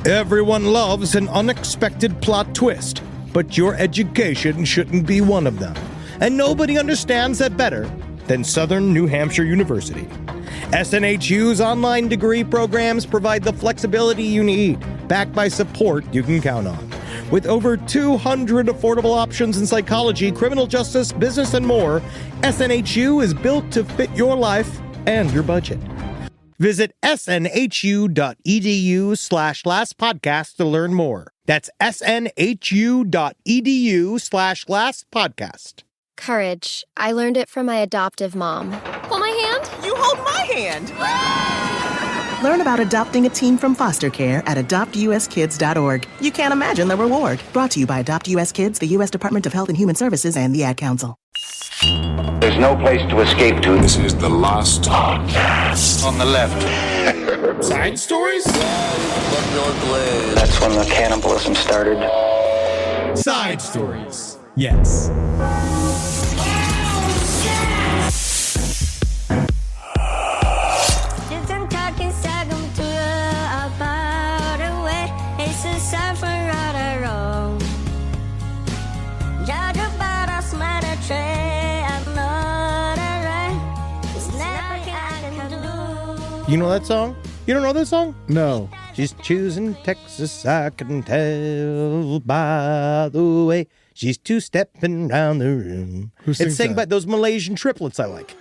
Everyone loves an unexpected plot twist, but your education shouldn't be one of them. And nobody understands that better than Southern New Hampshire University. SNHU's online degree programs provide the flexibility you need, backed by support you can count on. With over 200 affordable options in psychology, criminal justice, business, and more, SNHU is built to fit your life and your budget. Visit snhu.edu/lastpodcast to learn more. That's snhu.edu/lastpodcast. Courage. I learned it from my adoptive mom. Hold my hand. You hold my hand. Learn about adopting a teen from foster care at adoptuskids.org. You can't imagine the reward. Brought to you by Adopt US Kids, the U.S. Department of Health and Human Services, and the Ad Council. There's no place to escape to. This is the last podcast. On the left. Side stories? That's when the cannibalism started. Side stories. Yes. You know that song? You don't know that song? No. She's choosing Texas, I can tell by the way she's two-stepping round the room. Who sings It's sang that? by those Malaysian triplets I like.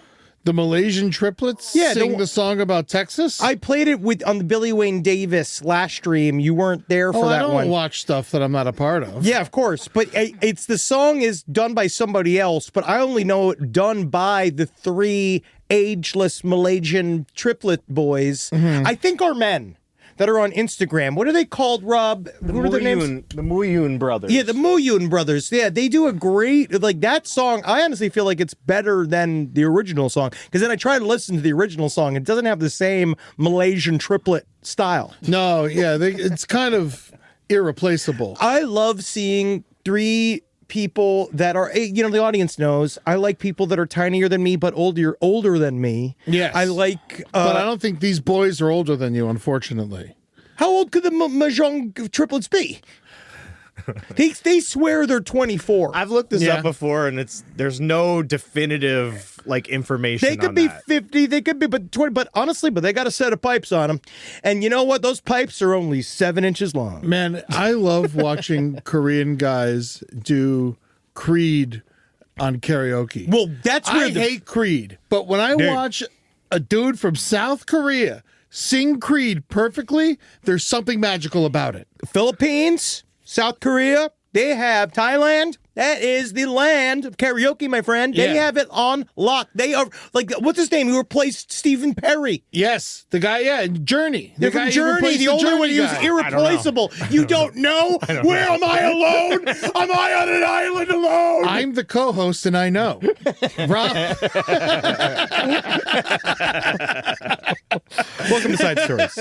The Malaysian triplets sing the song about Texas? I played it on the Billy Wayne Davis last stream. You weren't there for that I don't one. watch stuff that I'm not a part of. Yeah, of course. But it's the song is done by somebody else, but I only know it done by the three ageless Malaysian triplet boys. Mm-hmm. I think are men that are on Instagram. What are they called, Rob? What are their names? The Muyun brothers. Yeah, the Muyun brothers. Yeah, they do a great, like that song. I honestly feel like it's better than the original song because then I try to listen to the original song. It doesn't have the same Malaysian triplet style. No, yeah, it's kind of irreplaceable. I love seeing three people that are, the audience knows I like people that are tinier than me but older than me. Yes. I like but I don't think these boys are older than you, unfortunately. How old could the Mahjong triplets be? They swear they're 24. I've looked this up before, and there's no definitive information. They could be 50. They could be, but 20. But honestly, they got a set of pipes on them, and you know what? Those pipes are only 7 inches long. Man, I love watching Korean guys do Creed on karaoke. Well, that's where I hate Creed, but when I watch a dude from South Korea sing Creed perfectly, there's something magical about it. Philippines, South Korea, they have Thailand. That is the land of karaoke, my friend. They have it on lock. They are like, what's his name? Who replaced Stephen Perry? Yes, the guy. Yeah, Journey. They're from Journey. The older one. He was irreplaceable. You don't know? Where am I alone? Am I on an island alone? I'm the co-host, and I know. Rob. Welcome to Side Stories.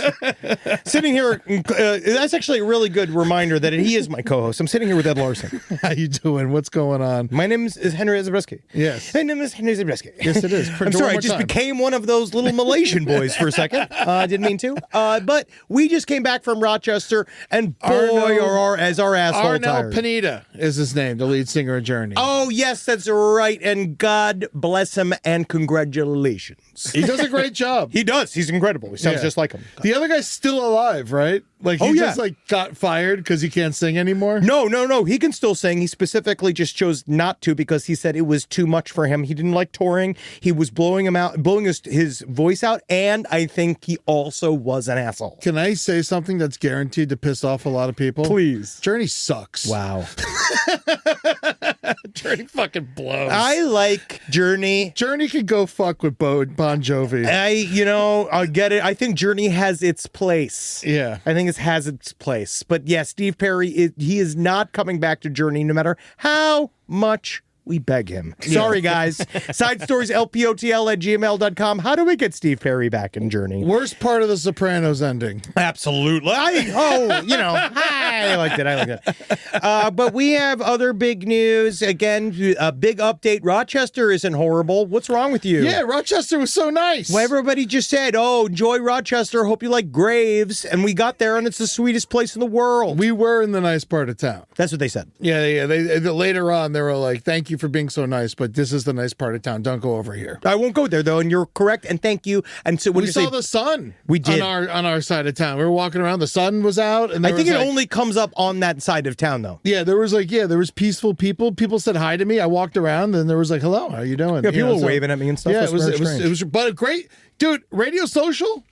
Sitting here, that's actually a really good reminder that he is my co-host. I'm sitting here with Ed Larson. How you doing? What's going on? My name is Henry Zabreski. Yes. My name is Henry Zabreski. Yes, it is. I'm sorry, I just became one of those little Malaysian boys for a second. I didn't mean to. But we just came back from Rochester, and boy, is our asshole tired. Pineda is his name, the lead singer of Journey. Oh, yes, that's right. And God bless him and congratulations. He does a great job. He does. He's incredible. He sounds just like him. The other guy's still alive, right? Like he just got fired because he can't sing anymore? No. He can still sing. He specifically just chose not to because he said it was too much for him. He didn't like touring. He was blowing his voice out, and I think he also was an asshole. Can I say something that's guaranteed to piss off a lot of people? Please. Journey sucks. Wow. Journey fucking blows. I like Journey. Journey could go fuck with Bon Jovi. I get it. I think Journey has its place. Yeah. I think it has its place. But yeah, Steve Perry, he is not coming back to Journey no matter how much We beg him. Sorry, guys. Side stories, lpotl@gmail.com. How do we get Steve Perry back in Journey? Worst part of the Sopranos ending. Absolutely. I liked it. But we have other big news. Again, a big update. Rochester isn't horrible. What's wrong with you? Yeah, Rochester was so nice. Well, everybody just said, enjoy Rochester. Hope you like Graves. And we got there, and it's the sweetest place in the world. We were in the nice part of town. That's what they said. Yeah. They later on, they were like, thank you for being so nice, but this is the nice part of town. Don't go over here. I won't go there, though, and you're correct, and thank you. And so when we saw the sun. We did. On our side of town. We were walking around. The sun was out. And I think it only comes up on that side of town, though. Yeah, there was peaceful people. People said hi to me. I walked around, and there was like, hello, how are you doing? Yeah, people were waving at me and stuff. Yeah, it was but a great, dude, Radio Social,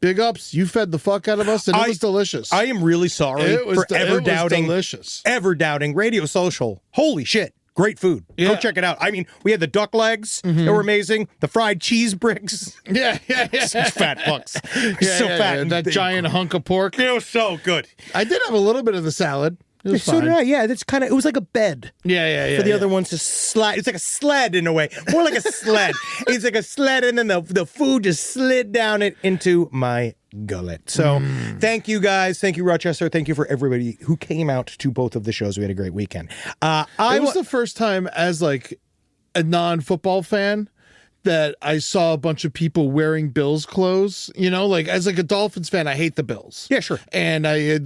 big ups. You fed the fuck out of us, and it was delicious. I am really sorry for ever doubting Radio Social. Holy shit. Great food. Yeah. Go check it out. I mean, we had the duck legs. They were amazing. The fried cheese bricks. Yeah. Fat fucks. So fat. Yeah. That giant hunk of pork. It was so good. I did have a little bit of the salad. It was So fine. did I. Yeah, that's kind of, it was like a bed. Yeah. For the other ones to slide. It's like a sled in a way. More like a sled. It's like a sled, and then the food just slid down it into my gullet. So thank you, guys. Thank you, Rochester. Thank you for everybody who came out to both of the shows. We had a great weekend. It was the first time as like a non-football fan that I saw a bunch of people wearing Bills clothes. You know, like as like a Dolphins fan, I hate the Bills. Yeah, sure. And I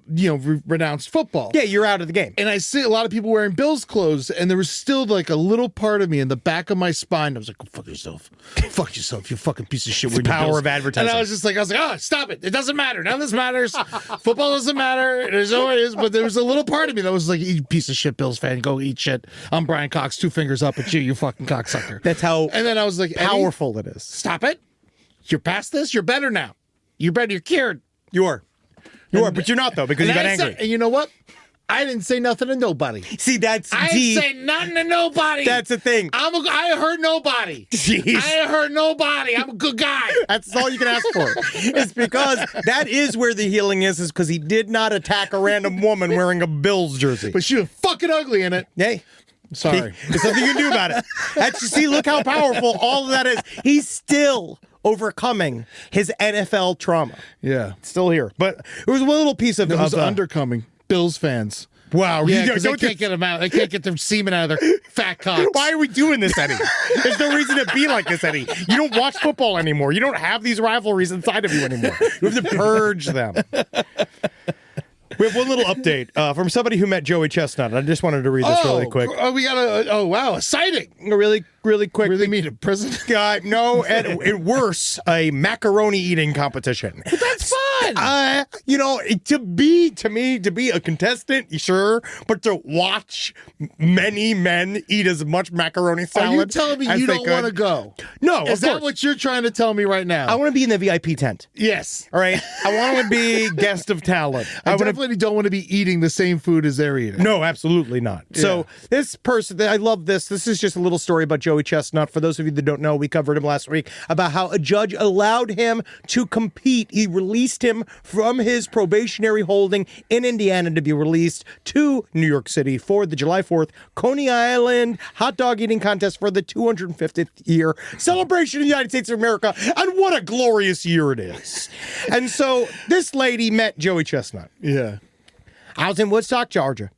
renounced football. Yeah, you're out of the game. And I see a lot of people wearing Bills clothes, and there was still like a little part of me in the back of my spine. I was like, "Go fuck yourself, fuck yourself, you fucking piece of shit." The power of advertising. And I was like, "Oh, stop it! It doesn't matter. None of this matters. Football doesn't matter. There's always." But there was a little part of me that was like, "You piece of shit, Bills fan, go eat shit. I'm Brian Cox, 2 fingers up at you, you fucking cocksucker." That's how. And then I was like, powerful it is. Stop it! You're past this. You're better now. You're better. You're cured. You are, but you're not though because you got angry. And you know what? I didn't say nothing to nobody. See, that's I didn't say nothing to nobody. That's the thing. I hurt nobody. Jeez. I hurt nobody. I'm a good guy. That's all you can ask for. It's because that is where the healing is because he did not attack a random woman wearing a Bills jersey. But she was fucking ugly in it. Hey. Sorry. There's nothing you can do about it. See, look how powerful all of that is. He's still overcoming his NFL trauma. Yeah. Still here. But it was a little piece of... It was undercoming. Bills fans. Wow. Yeah, because they can't get them out. They can't get their semen out of their fat cocks. Why are we doing this, Eddie? There's no reason to be like this, Eddie. You don't watch football anymore. You don't have these rivalries inside of you anymore. You have to purge them. We have one little update from somebody who met Joey Chestnut. I just wanted to read this really quick. We got a sighting. Really quick. Really mean in prison? No, and worse, a macaroni eating competition. But that's fun. To be a contestant, sure, but to watch many men eat as much macaroni salad. Are you telling me you don't want to go? No, Is that what you're trying to tell me right now? I want to be in the VIP tent. Yes. All right. I want to be guest of talent. I definitely don't want to be eating the same food as they're eating. No, absolutely not. Yeah. So this person, I love this. This is just a little story about Joey Chestnut. For those of you that don't know, we covered him last week about how a judge allowed him to compete. He released him from his probationary holding in Indiana to be released to New York City for the July 4th Coney Island hot dog eating contest for the 250th year celebration of the United States of America. And what a glorious year it is. And so this lady met Joey Chestnut. Yeah. I was in Woodstock, Georgia.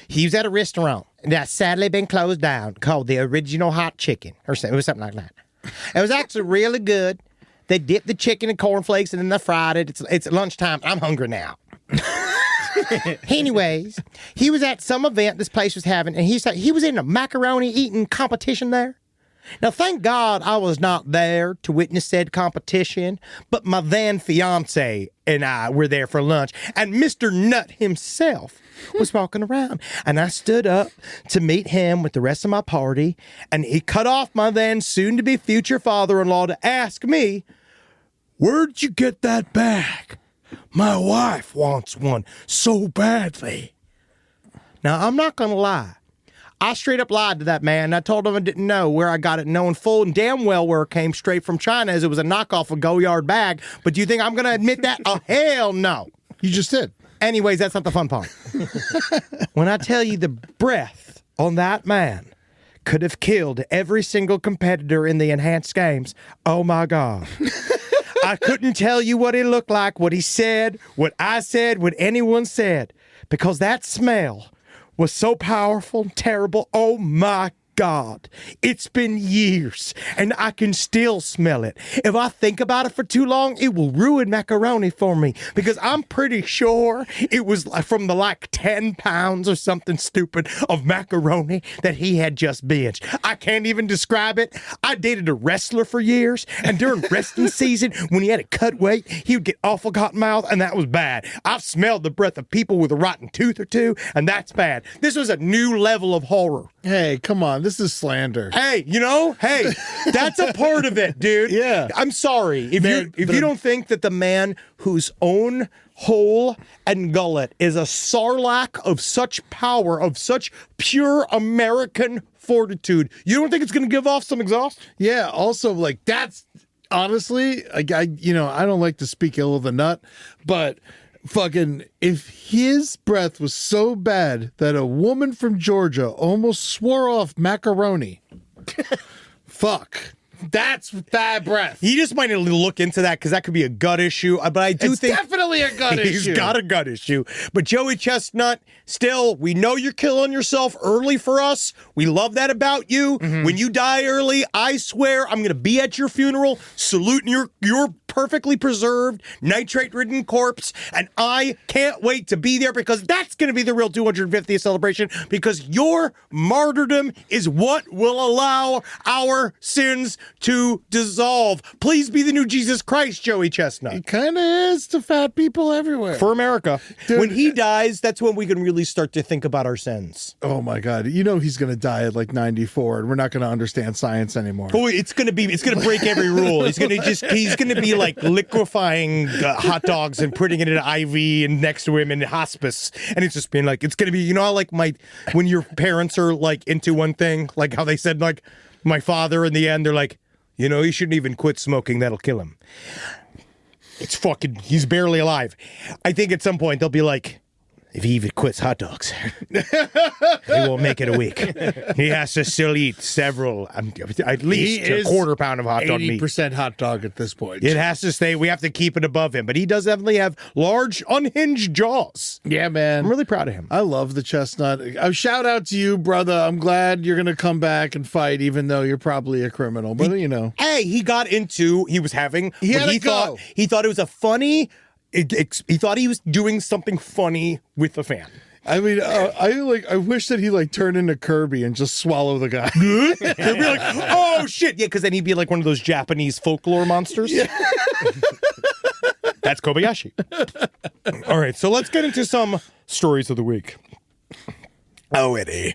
He was at a restaurant that's sadly been closed down called the Original Hot Chicken, or it was something like that. It was actually really good. They dipped the chicken in cornflakes and then they fried it. It's lunchtime. I'm hungry now. Anyways, he was at some event this place was having, and he was in a macaroni eating competition there. Now, thank God I was not there to witness said competition, but my then fiance and I were there for lunch, and Mr. Nut himself was walking around, and I stood up to meet him with the rest of my party, and he cut off my then soon-to-be future father-in-law to ask me, "Where'd you get that bag? My wife wants one so badly." Now, I'm not going to lie. I straight up lied to that man. I told him I didn't know where I got it, knowing full and damn well where it came straight from China, as it was a knockoff of Go-Yard bag. But do you think I'm going to admit that? Oh, hell no. You just did. Anyways, that's not the fun part. When I tell you the breadth on that man could have killed every single competitor in the enhanced games. Oh my God. I couldn't tell you what he looked like, what he said, what I said, what anyone said, because that smell was so powerful and terrible. Oh my God, it's been years and I can still smell it. If I think about it for too long, it will ruin macaroni for me, because I'm pretty sure it was from the 10 pounds or something stupid of macaroni that he had just binged. I can't even describe it. I dated a wrestler for years, and during wrestling season, when he had to cut weight, he would get awful cotton mouth, and that was bad. I've smelled the breath of people with a rotten tooth or two, and that's bad. This was a new level of horror. Hey, come on. This is slander. Hey, that's a part of it, dude. Yeah. I'm sorry. If you don't think that the man whose own hole and gullet is a sarlacc of such power, of such pure American fortitude, you don't think it's going to give off some exhaust? Yeah. Also, that's honestly, I don't like to speak ill of the nut, but fucking, if his breath was so bad that a woman from Georgia almost swore off macaroni, fuck. That's bad breath. He just might need to look into that, because that could be a gut issue. But I do think definitely a gut issue. He's got a gut issue. But Joey Chestnut, still, we know you're killing yourself early for us. We love that about you. Mm-hmm. When you die early, I swear I'm going to be at your funeral, saluting your perfectly preserved, nitrate-ridden corpse, and I can't wait to be there, because that's going to be the real 250th celebration, because your martyrdom is what will allow our sins to dissolve. Please be the new Jesus Christ, Joey Chestnut. It kind of is to fat people everywhere. For America. Dude, when he dies, that's when we can really start to think about our sins. Oh my God. He's going to die at 94, and we're not going to understand science anymore. Oh, it's going to break every rule. He's going to be liquefying hot dogs and putting it in an IV and next to him in hospice. And it's just being it's going to be, how when your parents are into one thing, like how they said, my father in the end, they're he shouldn't even quit smoking. That'll kill him. He's barely alive. I think at some point they'll be if he even quits hot dogs, he won't make it a week. He has to still eat several, at least a quarter pound of hot dog meat. 80% hot dog at this point. It has to stay. We have to keep it above him. But he does definitely have large, unhinged jaws. Yeah, man. I'm really proud of him. I love the chestnut. A shout out to you, brother. I'm glad you're going to come back and fight, even though you're probably a criminal. But, Hey, he thought it was a funny... he thought he was doing something funny with a fan. I mean, I wish that he turned into Kirby and just swallow the guy. He'd be oh shit, yeah, because then he'd be one of those Japanese folklore monsters. Yeah. That's Kobayashi. All right, so let's get into some stories of the week. Oh, Eddie.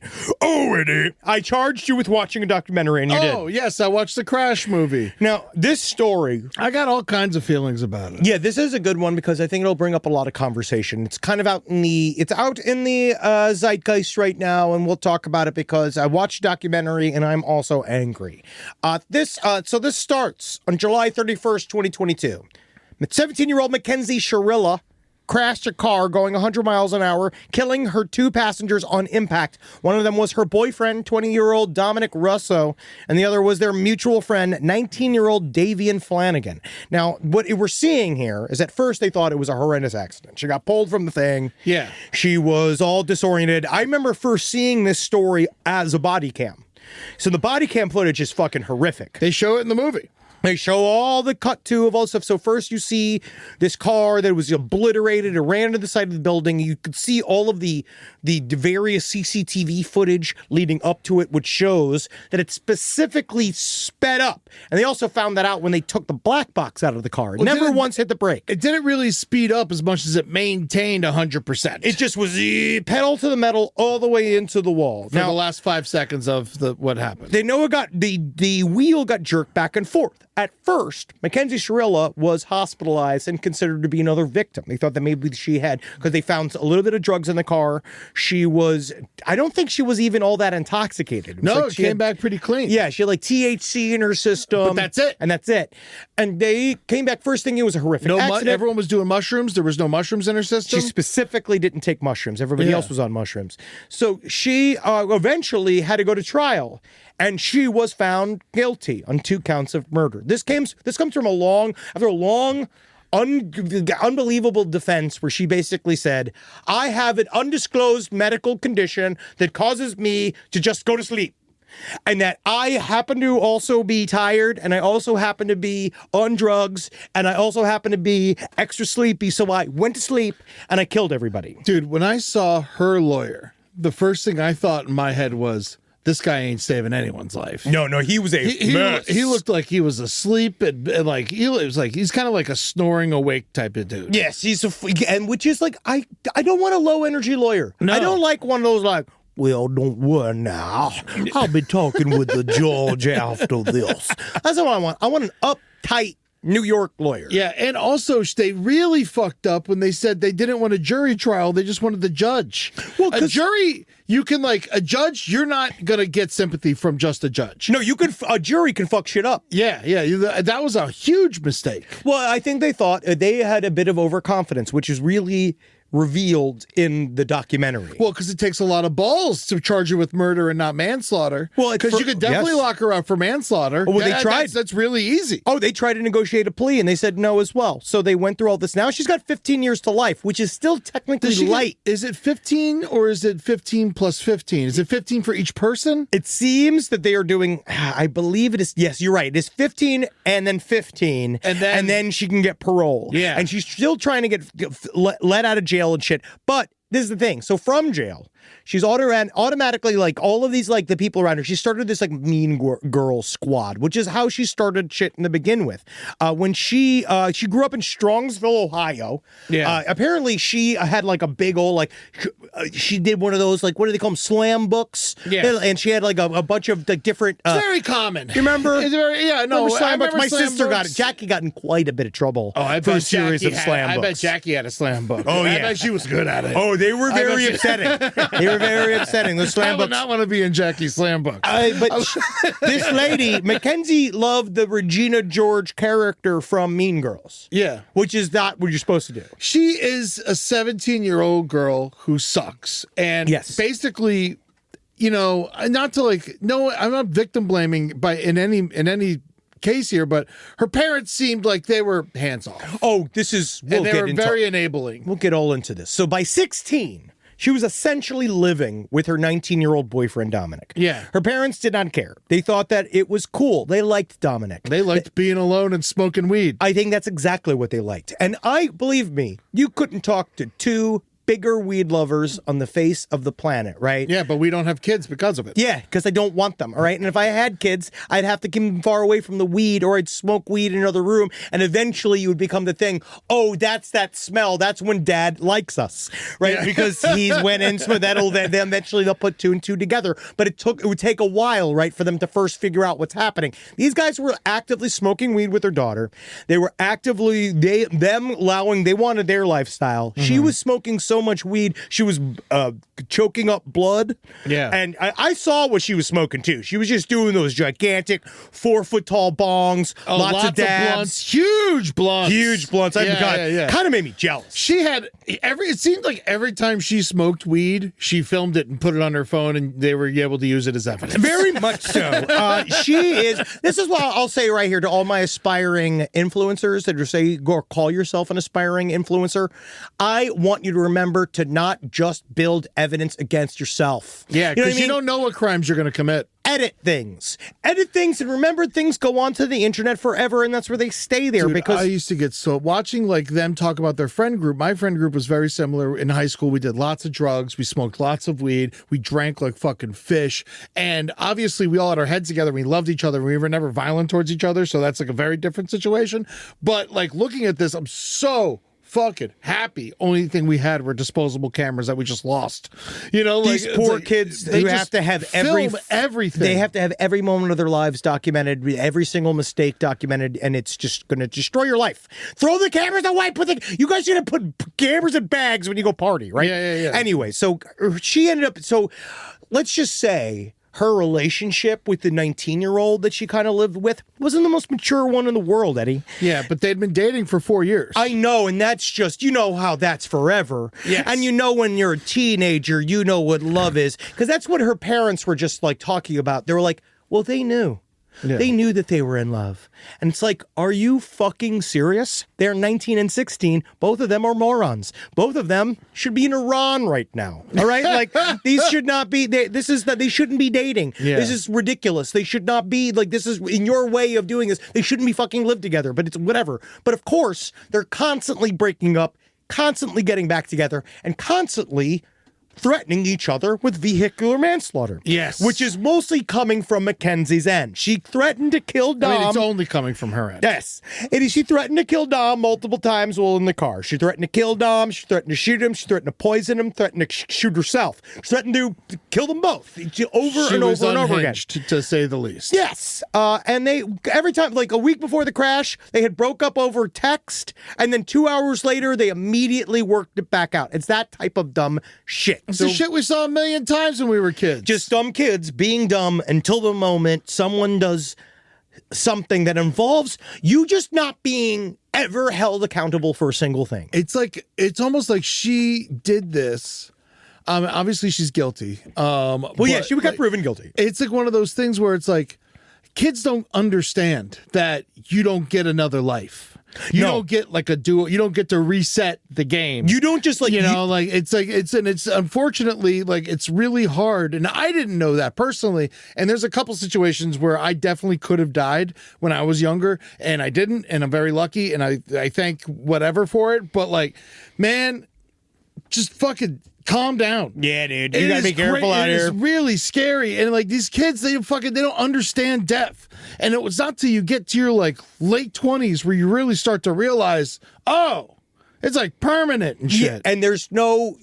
I charged you with watching a documentary, and you did. Oh, yes, I watched the Crash movie. Now, this story... I got all kinds of feelings about it. Yeah, this is a good one, because I think it'll bring up a lot of conversation. It's kind of out in the zeitgeist right now, and we'll talk about it, because I watched a documentary, and I'm also angry. This starts on July 31st, 2022. 17-year-old Mackenzie Sharilla crashed a car going 100 miles an hour, killing her two passengers on impact. One of them was her boyfriend, 20-year-old Dominic Russo, and the other was their mutual friend, 19-year-old Davian Flanagan. Now, what we're seeing here is at first they thought it was a horrendous accident. She got pulled from the thing. Yeah. She was all disoriented. I remember first seeing this story as a body cam. So the body cam footage is fucking horrific. They show it in the movie. They show all the cut to of all stuff. So first you see this car that was obliterated. It ran to the side of the building. You could see all of the various CCTV footage leading up to it, which shows that it specifically sped up. And they also found that out when they took the black box out of the car. It never once hit the brake. It didn't really speed up as much as it maintained 100%. It just was pedal to the metal all the way into the wall. For the last 5 seconds of what happened. They know it got the wheel got jerked back and forth. at first, Mackenzie Shirilla was hospitalized and considered to be another victim. They thought that maybe she had, because they found a little bit of drugs in the car. I don't think she was even all that intoxicated. No, it came back pretty clean. Yeah, she had like THC in her system. But that's it. And that's it. And they came back, first thing, it was a horrific accident. Everyone was doing mushrooms. There was no mushrooms in her system. She specifically didn't take mushrooms. Everybody else was on mushrooms. So she eventually had to go to trial, and she was found guilty on 2 counts of murder. This comes from after a long, unbelievable defense where she basically said, I have an undisclosed medical condition that causes me to just go to sleep. And that I happen to also be tired, and I also happen to be on drugs, and I also happen to be extra sleepy, so I went to sleep and I killed everybody. Dude, when I saw her lawyer, the first thing I thought in my head was, this guy ain't saving anyone's life. No, he was a mess. He looked like he was asleep, and like it was like he's kind of like a snoring awake type of dude. Yes, and which is like I don't want a low energy lawyer. No. I don't like one of those like, well, don't worry now. I'll be talking with the judge after this. That's what I want. I want an uptight New York lawyer. Yeah, and also they really fucked up when they said they didn't want a jury trial. They just wanted the judge. Well, a jury, you can like a judge. You're not gonna get sympathy from just a judge. No, a jury can fuck shit up. Yeah, that was a huge mistake. Well, I think they thought they had a bit of overconfidence, which is really revealed in the documentary. Well, because it takes a lot of balls to charge her with murder and not manslaughter. Well, because you could definitely lock her up for manslaughter. Well, they tried. That's really easy. Oh, they tried to negotiate a plea, and they said no as well. So they went through all this. Now she's got 15 years to life, which is still technically light. Is it 15 or is it 15 plus 15? Is it 15 for each person? It seems that they are doing, I believe it is, yes, you're right. It is 15 and then 15, and then she can get parole. Yeah. And she's still trying to get let out of jail and shit. But this is the thing. So from jail, she's automatically like all of these, like the people around her, she started this like mean girl squad, which is how she started shit in the begin with. When she grew up in Strongsville, Ohio. Yeah. Apparently she had like a big old, like she did one of those, like, what do they call them? Slam books. Yeah. And she had like a bunch of like different. It's very common. You remember? It's very, yeah, no. Slam books? My slam sister books. got it. Jackie got in quite a bit of trouble. Oh, I for bet a series Jackie of slam books. I bet Jackie had a slam book. Oh, yeah. I bet she was good at it. Oh, they were very upsetting. They were very upsetting. The slam I would books. not want to be in Jackie's slam book. But this lady, Mackenzie, loved the Regina George character from Mean Girls. Yeah. Which is not what you're supposed to do. She is a 17-year-old girl who sucks. And basically, you know, not to like, no, I'm not victim blaming in any case here, but her parents seemed like they were hands off. Oh, and they were very enabling. We'll get all into this. So by 16, she was essentially living with her 19-year-old boyfriend, Dominic. Yeah. Her parents did not care. They thought that it was cool. They liked Dominic. They liked being alone and smoking weed. I think that's exactly what they liked. And believe me, you couldn't talk to two bigger weed lovers on the face of the planet, right? Yeah, but we don't have kids because of it. Yeah, because I don't want them, all right? And if I had kids, I'd have to keep them far away from the weed, or I'd smoke weed in another room, and eventually you would become the thing, oh, that's that smell. That's when Dad likes us, right? Yeah. Because he's went in, so then eventually they'll put 2 and 2 together. But it would take a while, right, for them to first figure out what's happening. These guys were actively smoking weed with their daughter. They were actively, they wanted their lifestyle. Mm-hmm. She was smoking so much weed, she was choking up blood. Yeah. And I saw what she was smoking too. She was just doing those gigantic 4-foot tall bongs, lots of dabs. Blunts, huge blunts. Yeah. Kind of made me jealous. She had it seemed like every time she smoked weed, she filmed it and put it on her phone, and they were able to use it as evidence. Very much so. This is what I'll say right here to all my aspiring influencers that are say, go call yourself an aspiring influencer. I want you to remember to not just build evidence against yourself. Yeah, because you don't know what crimes you're going to commit. Edit things, and remember, things go onto the internet forever, and that's where they stay there. Dude, because I used to get watching like them talk about their friend group. My friend group was very similar in high school. We did lots of drugs, we smoked lots of weed, we drank like fucking fish, and obviously we all had our heads together. We loved each other. We were never violent towards each other, so that's like a very different situation. But like looking at this, I'm so fucking happy. Only thing we had were disposable cameras that we just lost. You know, These like, poor kids who have to have everything. They have to have every moment of their lives documented, every single mistake documented, and it's just going to destroy your life. Throw the cameras away. You guys are going to put cameras in bags when you go party, right? Yeah. Anyway, so she ended up. So let's just say her relationship with the 19-year-old that she kind of lived with wasn't the most mature one in the world, Eddie. Yeah, but they'd been dating for 4 years. I know, and that's just, you know how that's forever. Yes. And you know when you're a teenager, you know what love is. Because that's what her parents were just like talking about. They were like, well, they knew. Yeah. They knew that they were in love. And it's like, are you fucking serious? They're 19 and 16. Both of them are morons. Both of them should be in Iran right now. All right? Like, these should not be, they shouldn't be dating. Yeah. This is ridiculous. They should not be, like, this is, in your way of doing this, they shouldn't be fucking live together, but it's whatever. But of course, they're constantly breaking up, constantly getting back together, and constantly threatening each other with vehicular manslaughter. Yes. Which is mostly coming from Mackenzie's end. She threatened to kill Dom. I mean, it's only coming from her end. Yes. She threatened to kill Dom multiple times while in the car. She threatened to kill Dom. She threatened to shoot him. She threatened to poison him. Threatened to shoot herself. She threatened to kill them both over and over again. To say the least. Yes. And they, every time, like a week before the crash, they had broke up over text. And then 2 hours later, they immediately worked it back out. It's that type of dumb shit. It's the shit we saw a million times when we were kids. Just dumb kids being dumb until the moment someone does something that involves you just not being ever held accountable for a single thing. It's like, it's almost like she did this. Obviously she's guilty. Well, yeah, she got proven guilty. It's like one of those things where it's like, kids don't understand that you don't get another life. You don't get like a duo. You don't get to reset the game. You don't just like, it's unfortunately like, it's really hard. And I didn't know that personally. And there's a couple situations where I definitely could have died when I was younger and I didn't. And I'm very lucky. And I thank whatever for it. But like, man, just fucking calm down. Yeah, dude. You gotta be careful out here. It's really scary. And like these kids, they don't understand death. And it was not till you get to your like late 20s where you really start to realize, oh, it's like permanent and shit. Yeah, and there's no,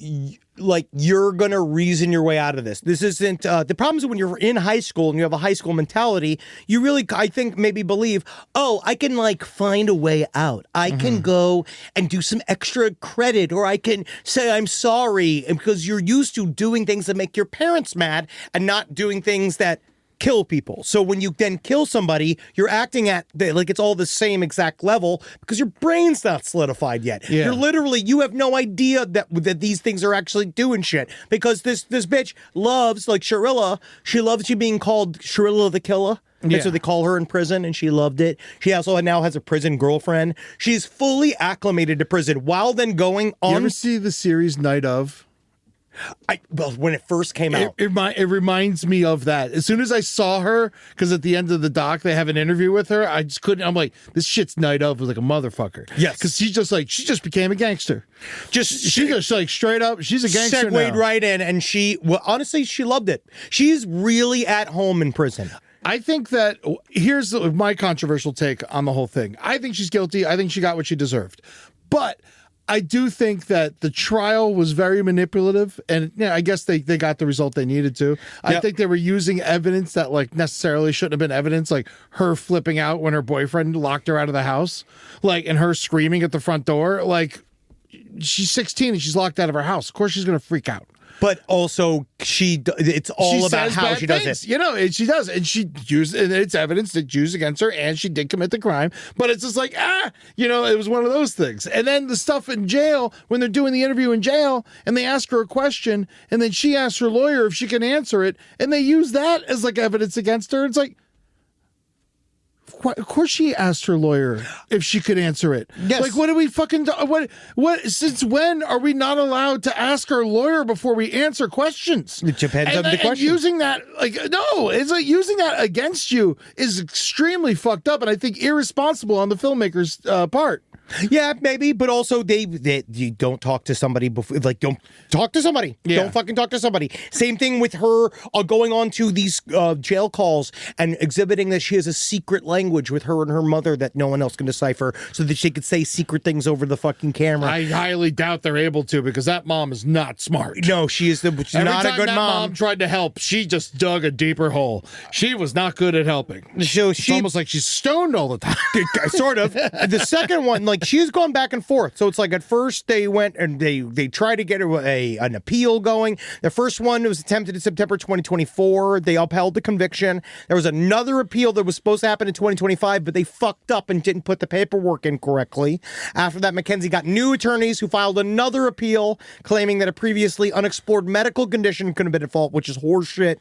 like, you're going to reason your way out of this. This isn't, the problem is when you're in high school and you have a high school mentality, you really, I think, maybe believe, oh, I can, like, find a way out. I can go and do some extra credit, or I can say I'm sorry, because you're used to doing things that make your parents mad and not doing things that kill people. So when you then kill somebody, you're acting at like it's all the same exact level because your brain's not solidified yet. Yeah. You're literally, you have no idea that these things are actually doing shit because this bitch loves, like Sharilla, she loves you being called Sharilla the Killer. That's what they call her in prison, and she loved it. She also now has a prison girlfriend. She's fully acclimated to prison while then going on. You ever see the series Night Of? Well, when it first came out. It reminds me of that. As soon as I saw her, because at the end of the doc, they have an interview with her, I just couldn't, I'm like, this shit's Night Of was like a motherfucker. Yes. Because she just became a gangster. She just like straight up, she's a gangster segued now. right in, and honestly, she loved it. She's really at home in prison. I think that, here's my controversial take on the whole thing. I think she's guilty. I think she got what she deserved. But I do think that the trial was very manipulative, and I guess they got the result they needed to. I think they were using evidence that like necessarily shouldn't have been evidence, like her flipping out when her boyfriend locked her out of the house, like, and her screaming at the front door. Like, she's 16 and she's locked out of her house. Of course she's going to freak out. But also, it's all about how she does it. You know, she does. And it's evidence that's used against her, and she did commit the crime. But it's just like, it was one of those things. And then the stuff in jail, when they're doing the interview in jail, and they ask her a question, and then she asks her lawyer if she can answer it, and they use that as like evidence against her. It's like, of course she asked her lawyer if she could answer it. Yes. Like, what do we fucking do? What since when are we not allowed to ask our lawyer before we answer questions? It depends on the question. And using that, like, no, it's like using that against you is extremely fucked up, and I think irresponsible on the filmmaker's part. Yeah, maybe, but also you don't talk to somebody before, like, don't talk to somebody. Yeah. Don't fucking talk to somebody. Same thing with her going on to these jail calls and exhibiting that she has a secret language with her and her mother that no one else can decipher, so that she could say secret things over the fucking camera. I highly doubt they're able to, because that mom is not smart. No, she's not a good that mom tried to help, she just dug a deeper hole. She was not good at helping. So It's almost like she's stoned all the time. Sort of. The second one, like, she's gone back and forth. So it's like at first they went and they tried to get an appeal going. The first one was attempted in September 2024. They upheld the conviction. There was another appeal that was supposed to happen in 2025, but they fucked up and didn't put the paperwork in correctly. After that, Mackenzie got new attorneys who filed another appeal claiming that a previously unexplored medical condition could have been at fault, which is horseshit.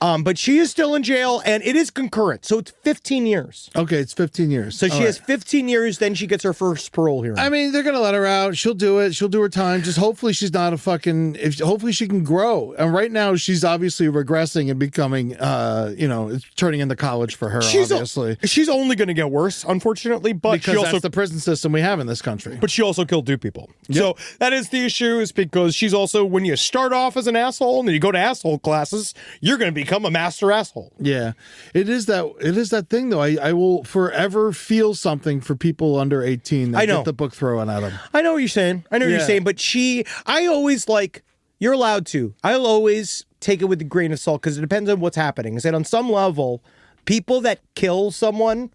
But she is still in jail, and it is concurrent. So it's 15 years. Okay, it's 15 years. So she has 15 years, then she gets her first parole hearing. I mean, they're going to let her out. She'll do it. She'll do her time. Just hopefully she's not hopefully she can grow. And right now she's obviously regressing and becoming, it's turning into college for her, obviously. She's only going to get worse, unfortunately, but because that's the prison system we have in this country. But she also killed two people. Yep. So that is the issue, is because she's also, when you start off as an asshole and then you go to asshole classes, you're going to become a master asshole. Yeah. It is that thing, though. I will forever feel something for people under 18 that get the book thrown at them. I know what you're saying. What you're saying, but I always you're allowed to. I'll always take it with a grain of salt, because it depends on what's happening. Is that on some level, people that kill someone,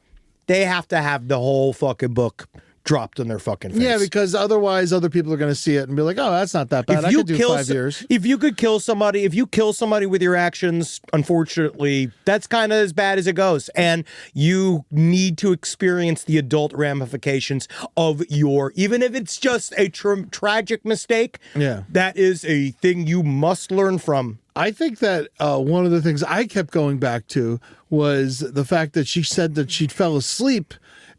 they have to have the whole fucking book dropped in their fucking face. Yeah, because otherwise other people are going to see it and be like, oh, that's not that bad. I could do 5 years. If you kill somebody with your actions, unfortunately, that's kind of as bad as it goes. And you need to experience the adult ramifications of even if it's just a tragic mistake, that is a thing you must learn from. I think that one of the things I kept going back to was the fact that she said that she fell asleep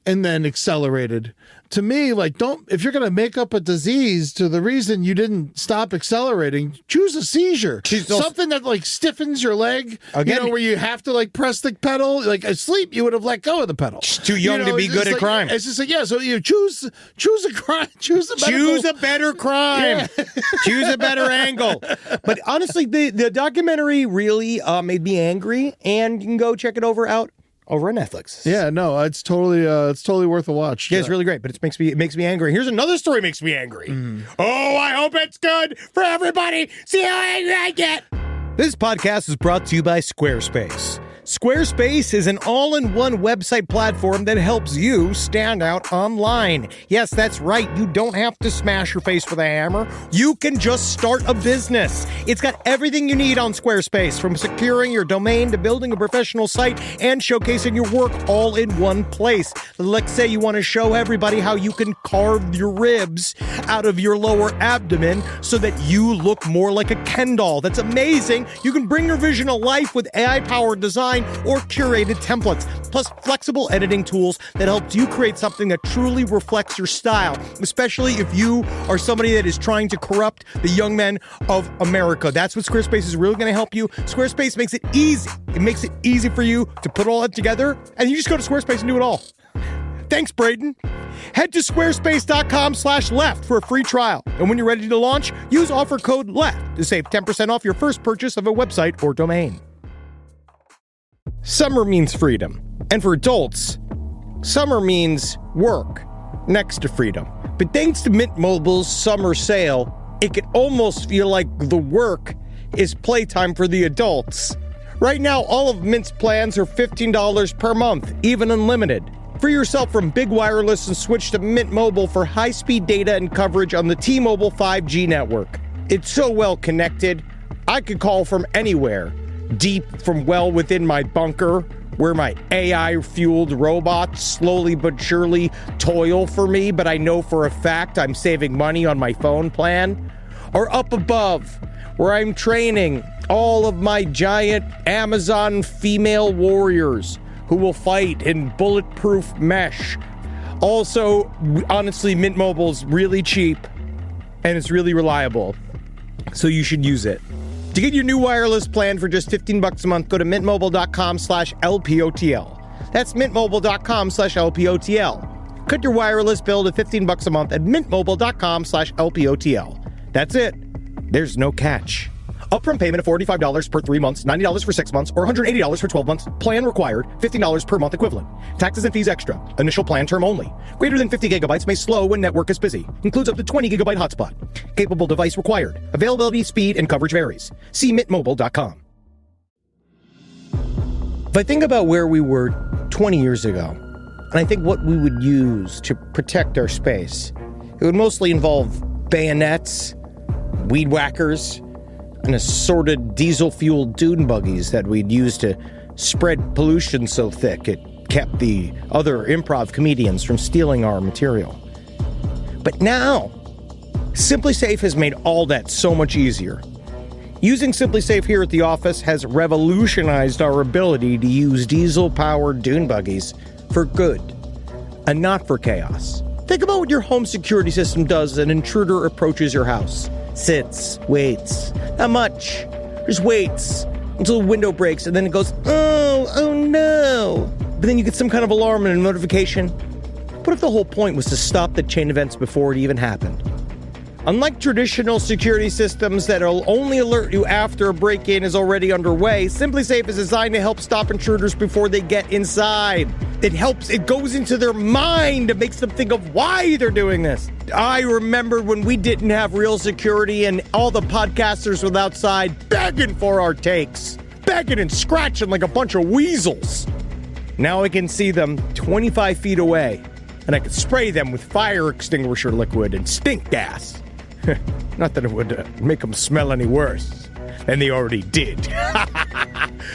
and then accelerated. To me, if you're going to make up a disease to the reason you didn't stop accelerating, choose a seizure. Something that stiffens your leg, where you have to press the pedal. Asleep, you would have let go of the pedal. She's too young to be good at crime. It's just so you choose a crime, choose a better crime, choose a better angle. But honestly, the documentary really made me angry, and you can go check it over on Netflix. Yeah, no, it's totally worth a watch. Yeah, it's really great, but it makes me angry. Here's another story that makes me angry. Oh, I hope it's good for everybody. See how angry I get. This podcast is brought to you by Squarespace. Squarespace is an all-in-one website platform that helps you stand out online. Yes, that's right. You don't have to smash your face with a hammer. You can just start a business. It's got everything you need on Squarespace, from securing your domain to building a professional site and showcasing your work all in one place. Let's say you want to show everybody how you can carve your ribs out of your lower abdomen so that you look more like a Ken doll. That's amazing. You can bring your vision to life with AI-powered design or curated templates, plus flexible editing tools that helps you create something that truly reflects your style, especially if you are somebody that is trying to corrupt the young men of America. That's what Squarespace is really going to help you. Squarespace makes it easy. It makes it easy for you to put all that together, and you just go to Squarespace and do it all. Thanks, Braden. Head to squarespace.com/left for a free trial. And when you're ready to launch, use offer code LEFT to save 10% off your first purchase of a website or domain. Summer means freedom. And for adults, summer means work next to freedom. But thanks to Mint Mobile's summer sale, it can almost feel like the work is playtime for the adults. Right now, all of Mint's plans are $15 per month, even unlimited. Free yourself from big wireless and switch to Mint Mobile for high-speed data and coverage on the T-Mobile 5G network. It's so well connected, I could call from anywhere. Deep from well within my bunker, where my AI-fueled robots slowly but surely toil for me, but I know for a fact I'm saving money on my phone plan. Or up above, where I'm training all of my giant Amazon female warriors who will fight in bulletproof mesh. Also, honestly, Mint Mobile's really cheap and it's really reliable, so you should use it. To get your new wireless plan for just $15 a month, go to mintmobile.com/LPOTL. That's mintmobile.com/LPOTL. Cut your wireless bill to $15 a month at mintmobile.com/LPOTL. That's it. There's no catch. Upfront payment of $45 per 3 months, $90 for 6 months, or $180 for 12 months. Plan required, $15 per month equivalent. Taxes and fees extra. Initial plan term only. Greater than 50 gigabytes may slow when network is busy. Includes up to 20 gigabyte hotspot. Capable device required. Availability, speed, and coverage varies. See mintmobile.com. If I think about where we were 20 years ago, and I think what we would use to protect our space, it would mostly involve bayonets, weed whackers, and assorted diesel-fueled dune buggies that we'd use to spread pollution so thick it kept the other improv comedians from stealing our material. But now, Simply Safe has made all that so much easier. Using Simply Safe here at the office has revolutionized our ability to use diesel-powered dune buggies for good, and not for chaos. Think about what your home security system does as an intruder approaches your house. Sits, waits. Not much. Just waits until the window breaks, and then it goes, oh no. But then you get some kind of alarm and a notification. What if the whole point was to stop the chain events before it even happened? Unlike traditional security systems that'll only alert you after a break-in is already underway, Simply Safe is designed to help stop intruders before they get inside. It goes into their mind and makes them think of why they're doing this. I remember when we didn't have real security and all the podcasters were outside begging for our takes. Begging and scratching like a bunch of weasels. Now I can see them 25 feet away, and I can spray them with fire extinguisher liquid and stink gas. Not that it would make them smell any worse than they already did.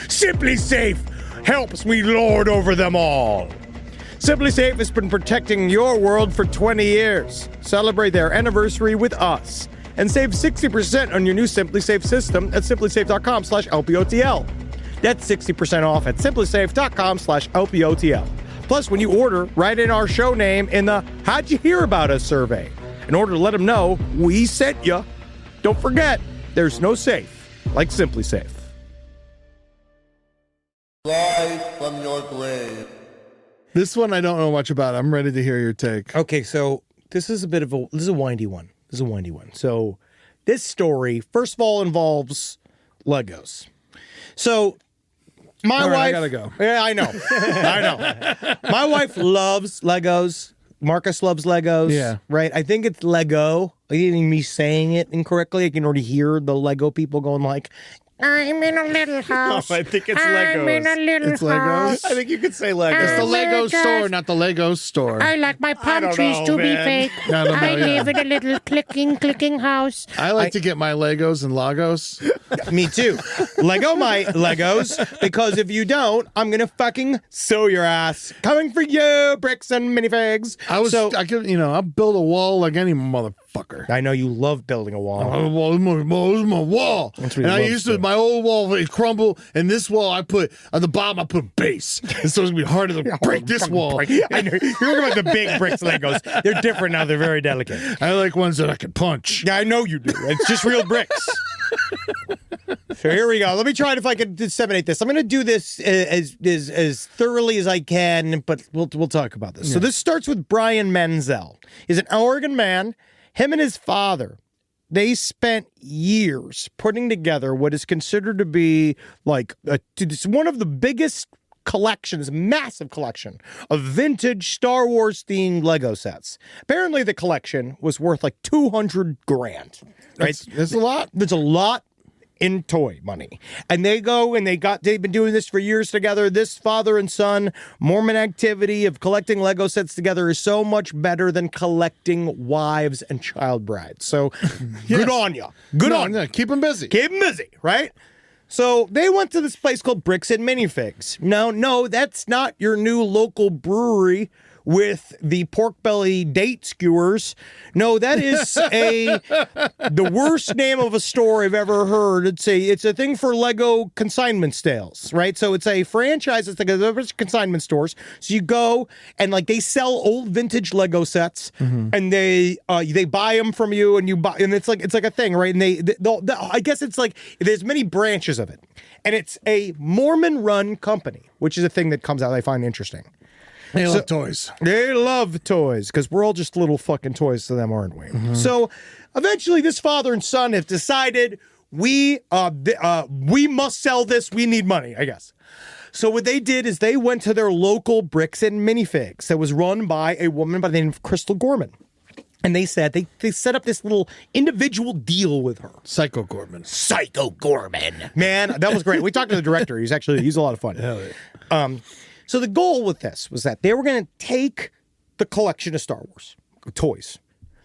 Simply Safe helps me lord over them all. Simply Safe has been protecting your world for 20 years. Celebrate their anniversary with us and save 60% on your new Simply Safe system at simplysafe.com/LPOTL. That's 60% off at simplysafe.com/LPOTL. Plus, when you order, write in our show name in the How'd You Hear About Us survey in order to let them know we sent you. Don't forget, there's no safe like Simply Safe. Rise from your grave. This one I don't know much about. I'm ready to hear your take. Okay, so this is a windy one. So this story, first of all, involves Legos. So my wife... I gotta go. Yeah, I know. My wife loves Legos. Marcus loves Legos. Yeah. Right? I think it's Lego. Even me saying it incorrectly, I can already hear the Lego people going like, I'm in a little house. I think it's Legos. I'm in a little house. I think you could say Legos. It's the Lego store, not the Lego store. I like my palm trees to be fake. I live in a little clicking house. I like to get my Legos and Lagos. Me too. Lego my Legos, because if you don't, I'm gonna fucking sew your ass. Coming for you, bricks and minifigs. I'll build a wall like any motherfucker. I know you love building a wall. It's my wall. And I used to, my old wall, it crumbled, and this wall I put, on the bottom I put base. And so it's gonna be harder to break this wall. I know. You're talking about the big bricks Legos. They're different now. They're very delicate. I like ones that I can punch. Yeah, I know you do. It's just real bricks. So here we go. Let me try it if I can disseminate this. I'm going to do this as thoroughly as I can, but we'll talk about this. Yeah. So this starts with Brian Menzel. He's an Oregon man. Him and his father, they spent years putting together what is considered to be like one of the biggest collections, massive collection of vintage Star Wars themed Lego sets. Apparently the collection was worth like $200,000. Right? That's a lot. That's a lot in toy money. And they've been doing this for years together. This father and son Mormon activity of collecting Lego sets together is so much better than collecting wives and child brides. So good on you. Good on you. Keep them busy. Keep them busy, right? So they went to this place called Bricks and Minifigs. No, that's not your new local brewery with the pork belly date skewers. No, that is the worst name of a store I've ever heard. It's a thing for Lego consignment sales, right? So it's a franchise. It's like a consignment stores. So you go and like they sell old vintage Lego sets, and they buy them from you, and it's like a thing, right? And I guess it's like there's many branches of it, and it's a Mormon run company, which is a thing that comes out I find interesting. They love toys. They love toys because we're all just little fucking toys to them, aren't we? So eventually this father and son have decided we must sell this. We need money, I guess. So what they did is they went to their local bricks and minifigs that was run by a woman by the name of Crystal Gorman. And they said they set up this little individual deal with her. Psycho Gorman. Psycho Gorman. Man, that was great. We talked to the director. He's a lot of fun. Hell yeah. So the goal with this was that they were going to take the collection of Star Wars toys.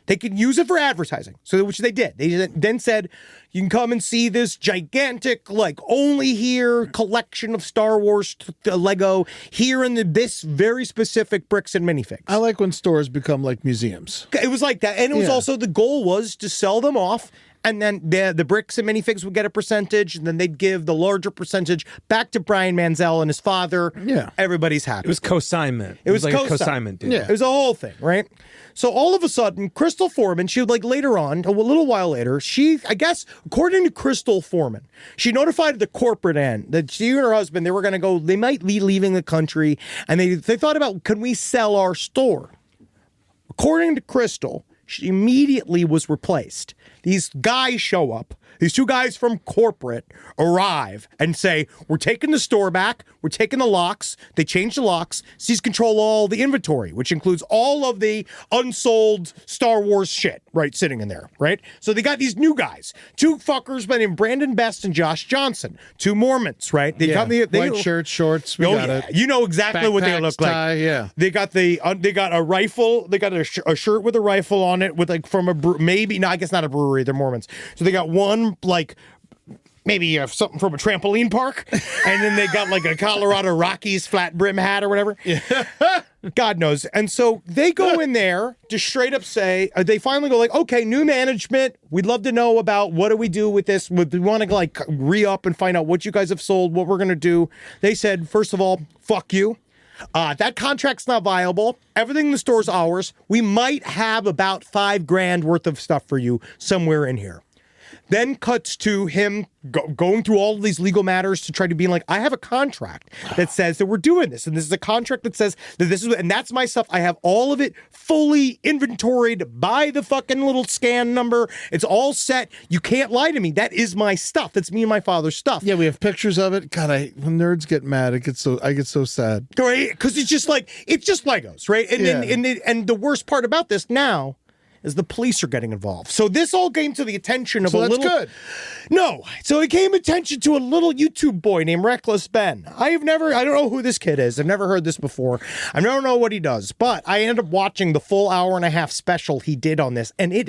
They could use it for advertising, which they did. They then said, you can come and see this gigantic, like, only here collection of Star Wars Lego here in this very specific bricks and minifigs. I like when stores become like museums. It was like that. And it was also, the goal was to sell them off. And then the bricks and minifigs would get a percentage, and then they'd give the larger percentage back to Brian Manzel and his father. Yeah. It Everybody's happy. was consignment. It was like co-sign. a consignment deal. Yeah. It was a whole thing, right? So all of a sudden, Crystal Foreman, she would, like, later on, a little while later, I guess, according to Crystal Foreman, she notified the corporate end that she and her husband, they were going to go, they might be leaving the country, and they thought about, can we sell our store? According to Crystal, she immediately was replaced. These guys show up. These two guys from corporate arrive and say, we're taking the store back. We're taking the locks. They change the locks, seize control all the inventory, which includes all of the unsold Star Wars shit, right, sitting in there, right? So they got these new guys, two fuckers by the name of Brandon Best and Josh Johnson, two Mormons, right? They got the white shirts, shorts. We got it. You know exactly what they look tie, like. Yeah. They got they got a rifle. They got a shirt with a rifle on it with like from I guess not a brewery. They're Mormons. So they got one like maybe something from a trampoline park, and then they got like a Colorado Rockies flat brim hat or whatever. Yeah. God knows. And so they go in there to straight up say, they finally go like, okay, new management. We'd love to know about what do we do with this? We want to like re-up and find out what you guys have sold, what we're going to do. They said, first of all, fuck you. That contract's not viable. Everything in the store's ours. We might have about $5,000 worth of stuff for you somewhere in here. Then cuts to him going through all of these legal matters to try to be like, I have a contract that says that we're doing this. And this is a contract that says that this is, and that's my stuff. I have all of it fully inventoried by the fucking little scan number. It's all set. You can't lie to me. That is my stuff. That's me and my father's stuff. Yeah, we have pictures of it. God, when nerds get mad, I get so sad. Right? Because it's just Legos, right? And the worst part about this now is the police are getting involved. So this all came to the attention of that's good. No. So it came attention to a little YouTube boy named Reckless Ben. I don't know who this kid is. I've never heard this before. I don't know what he does, but I ended up watching the full hour-and-a-half special he did on this, and he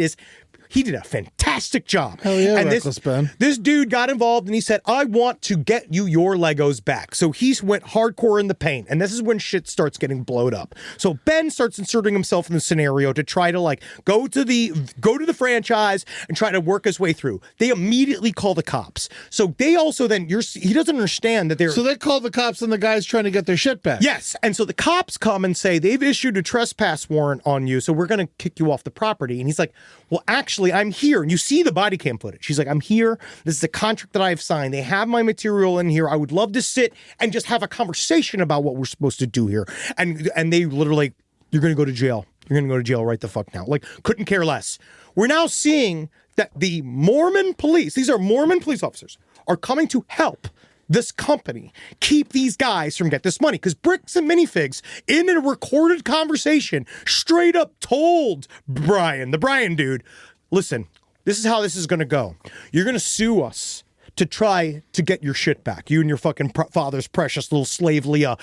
did a fantastic job. Hell yeah, and Reckless Ben. This dude got involved and he said, I want to get you your Legos back. So he went hardcore in the paint. And this is when shit starts getting blowed up. So Ben starts inserting himself in the scenario to try to like go to the franchise and try to work his way through. They immediately call the cops. So they also then, he doesn't understand that they're... So they call the cops and the guy's trying to get their shit back. Yes. And so the cops come and say, they've issued a trespass warrant on you, so we're going to kick you off the property. And he's like, well, actually, I'm here. And you see the body cam footage. She's like, I'm here. This is a contract that I have signed. They have my material in here. I would love to sit and just have a conversation about what we're supposed to do here. And they literally, you're going to go to jail. You're going to go to jail right the fuck now. Like, couldn't care less. We're now seeing that the Mormon police, these are Mormon police officers, are coming to help this company keep these guys from get this money. Because Bricks and Minifigs, in a recorded conversation, straight up told the Brian dude, listen, this is how this is going to go. You're going to sue us to try to get your shit back. You and your fucking father's precious little slave Leah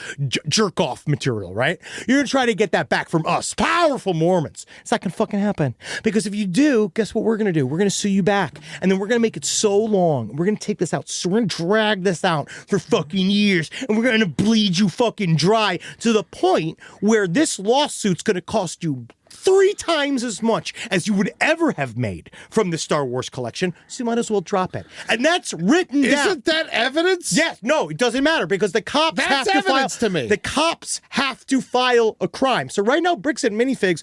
jerk-off material, right? You're going to try to get that back from us, powerful Mormons. It's not going to fucking happen. Because if you do, guess what we're going to do? We're going to sue you back. And then we're going to make it so long. We're going to take this out. So we're going to drag this out for fucking years. And we're going to bleed you fucking dry to the point where this lawsuit's going to cost you 3 times as much as you would ever have made from the Star Wars collection, so you might as well drop it. And that's written down. Isn't that evidence? Yes, no, it doesn't matter because the cops have to file. To me. The cops have to file a crime. So right now, Bricks and Minifigs,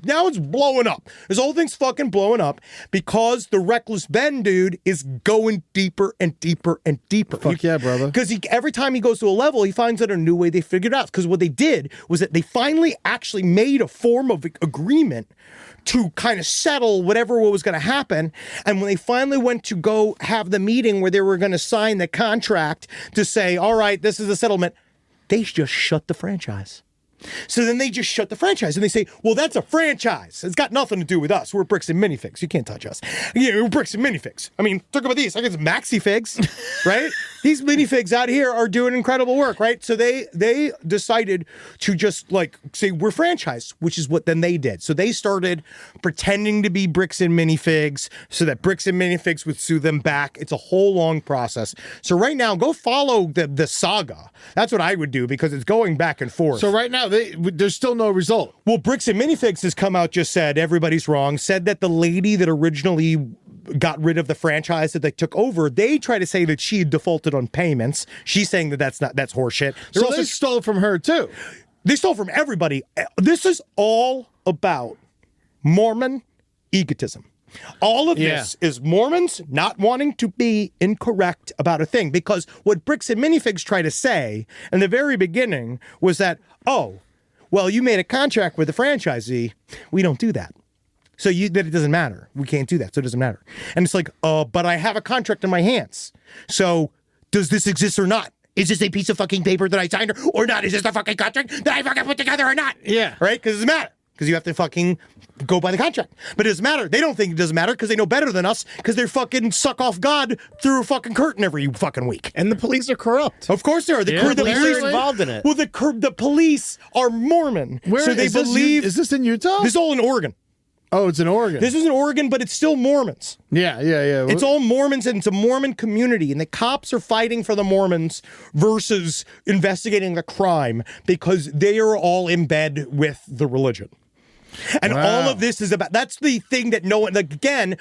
now it's blowing up. This whole thing's fucking blowing up because the Reckless Ben dude is going deeper and deeper and deeper. Fuck yeah, brother. Because every time he goes to a level, he finds out a new way they figured out. Because what they did was that they finally actually made a form of agreement to kind of settle whatever was going to happen. And when they finally went to go have the meeting where they were going to sign the contract to say, all right, this is a settlement, they just shut the franchise. So then they just shut the franchise and they say, well, that's a franchise. It's got nothing to do with us. We're Bricks and Minifigs. You can't touch us. Yeah, we're Bricks and Minifigs. I mean, talk about these. I got some Maxi Figs, right? These Minifigs out here are doing incredible work, right? So they decided to just like say we're franchised, which is what then they did. So they started pretending to be Bricks and Minifigs so that Bricks and Minifigs would sue them back. It's a whole long process. So right now, go follow the saga. That's what I would do because it's going back and forth. So right now, there's still no result. Well, Bricks and Minifigs has come out, just said everybody's wrong, said that the lady that originally got rid of the franchise that they took over, they try to say that she defaulted on payments. She's saying that that's horseshit. So they stole from her too. They stole from everybody. This is all about Mormon egotism. All of this is Mormons not wanting to be incorrect about a thing, because what Bricks and Minifigs try to say in the very beginning was that, oh, well, you made a contract with the franchisee. We don't do that. So that it doesn't matter. We can't do that. So it doesn't matter. And it's like, but I have a contract in my hands. So does this exist or not? Is this a piece of fucking paper that I signed or not? Is this a fucking contract that I fucking put together or not? Yeah. Right? Because it doesn't matter. Because you have to fucking go by the contract. But it doesn't matter. They don't think it doesn't matter because they know better than us because they're fucking suck off God through a fucking curtain every fucking week. And the police are corrupt. Of course they are. The police are involved in it. Well, the police are Mormon. So they believe. Is this in Utah? This is all in Oregon. Oh, it's in Oregon. This is in Oregon, but it's still Mormons. Yeah. It's all Mormons, and it's a Mormon community, and the cops are fighting for the Mormons versus investigating the crime because they are all in bed with the religion. And all of this is about, that's the thing that no one, like, again,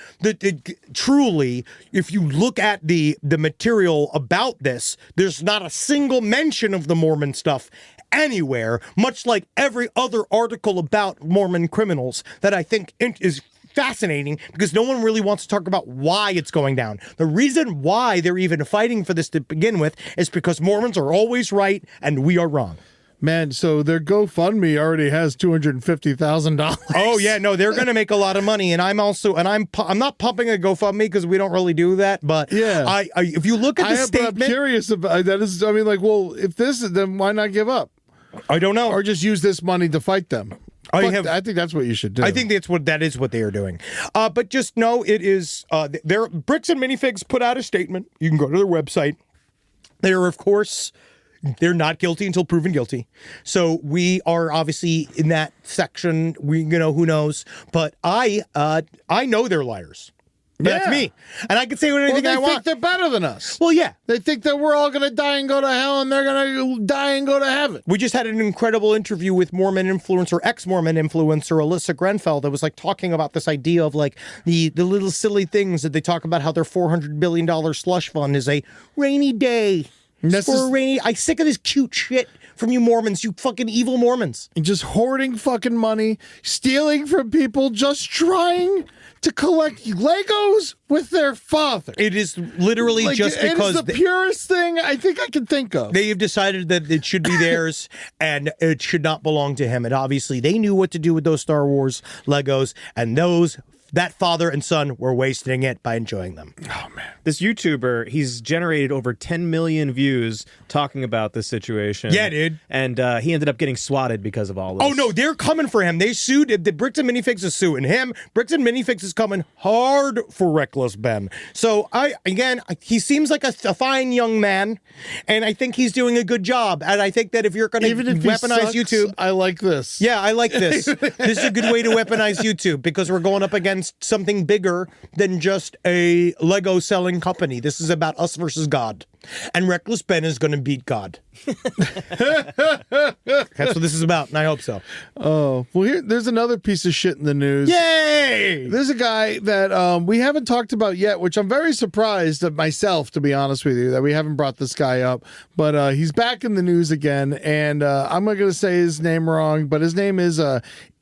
truly, if you look at the material about this, there's not a single mention of the Mormon stuff anywhere, much like every other article about Mormon criminals that I think is fascinating because no one really wants to talk about why it's going down. The reason why they're even fighting for this to begin with is because Mormons are always right and we are wrong. Man, so their GoFundMe already has $250,000. Oh yeah, no, they're going to make a lot of money, and I'm not pumping a GoFundMe because we don't really do that. But yeah, if you look at the statement, I'm curious about that. Is, I mean, like, well, if this is, then why not give up? I don't know, or just use this money to fight them. I think that's what you should do. I think that is what they are doing. But just know it is. Their Bricks and Minifigs put out a statement. You can go to their website. They are, of course. They're not guilty until proven guilty. So we are obviously in that section. Who knows? But I know they're liars. That's me. And I can say anything I want. They think they're better than us. Well, yeah. They think that we're all going to die and go to hell, and they're going to die and go to heaven. We just had an incredible interview with Mormon influencer, ex-Mormon influencer, Alyssa Grenfell, that was like talking about this idea of like the little silly things that they talk about, how their $400 billion slush fund is a rainy day. I'm sick of this cute shit from you Mormons, you fucking evil Mormons. And just hoarding fucking money, stealing from people, just trying to collect Legos with their father. It is literally just because... It is the purest thing I think I can think of. They have decided that it should be theirs and it should not belong to him. And obviously they knew what to do with those Star Wars Legos, and that father and son were wasting it by enjoying them. Oh, man. This YouTuber, he's generated over 10 million views talking about this situation. Yeah, dude. And he ended up getting swatted because of all this. Oh, no, they're coming for him. They sued. The Bricks and Minifigs is suing him. Bricks and Minifigs is coming hard for Reckless Ben. So, he seems like a fine young man, and I think he's doing a good job. And I think that if you're going to weaponize YouTube... I like this. Yeah, I like this. This is a good way to weaponize YouTube because we're going up against against something bigger than just a Lego selling company. This is about us versus God. And Reckless Ben is going to beat God. That's what this is about, and I hope so. Oh, well, there's another piece of shit in the news. Yay! There's a guy that we haven't talked about yet, which I'm very surprised at myself, to be honest with you, that we haven't brought this guy up. But he's back in the news again, and I'm not going to say his name wrong, but his name is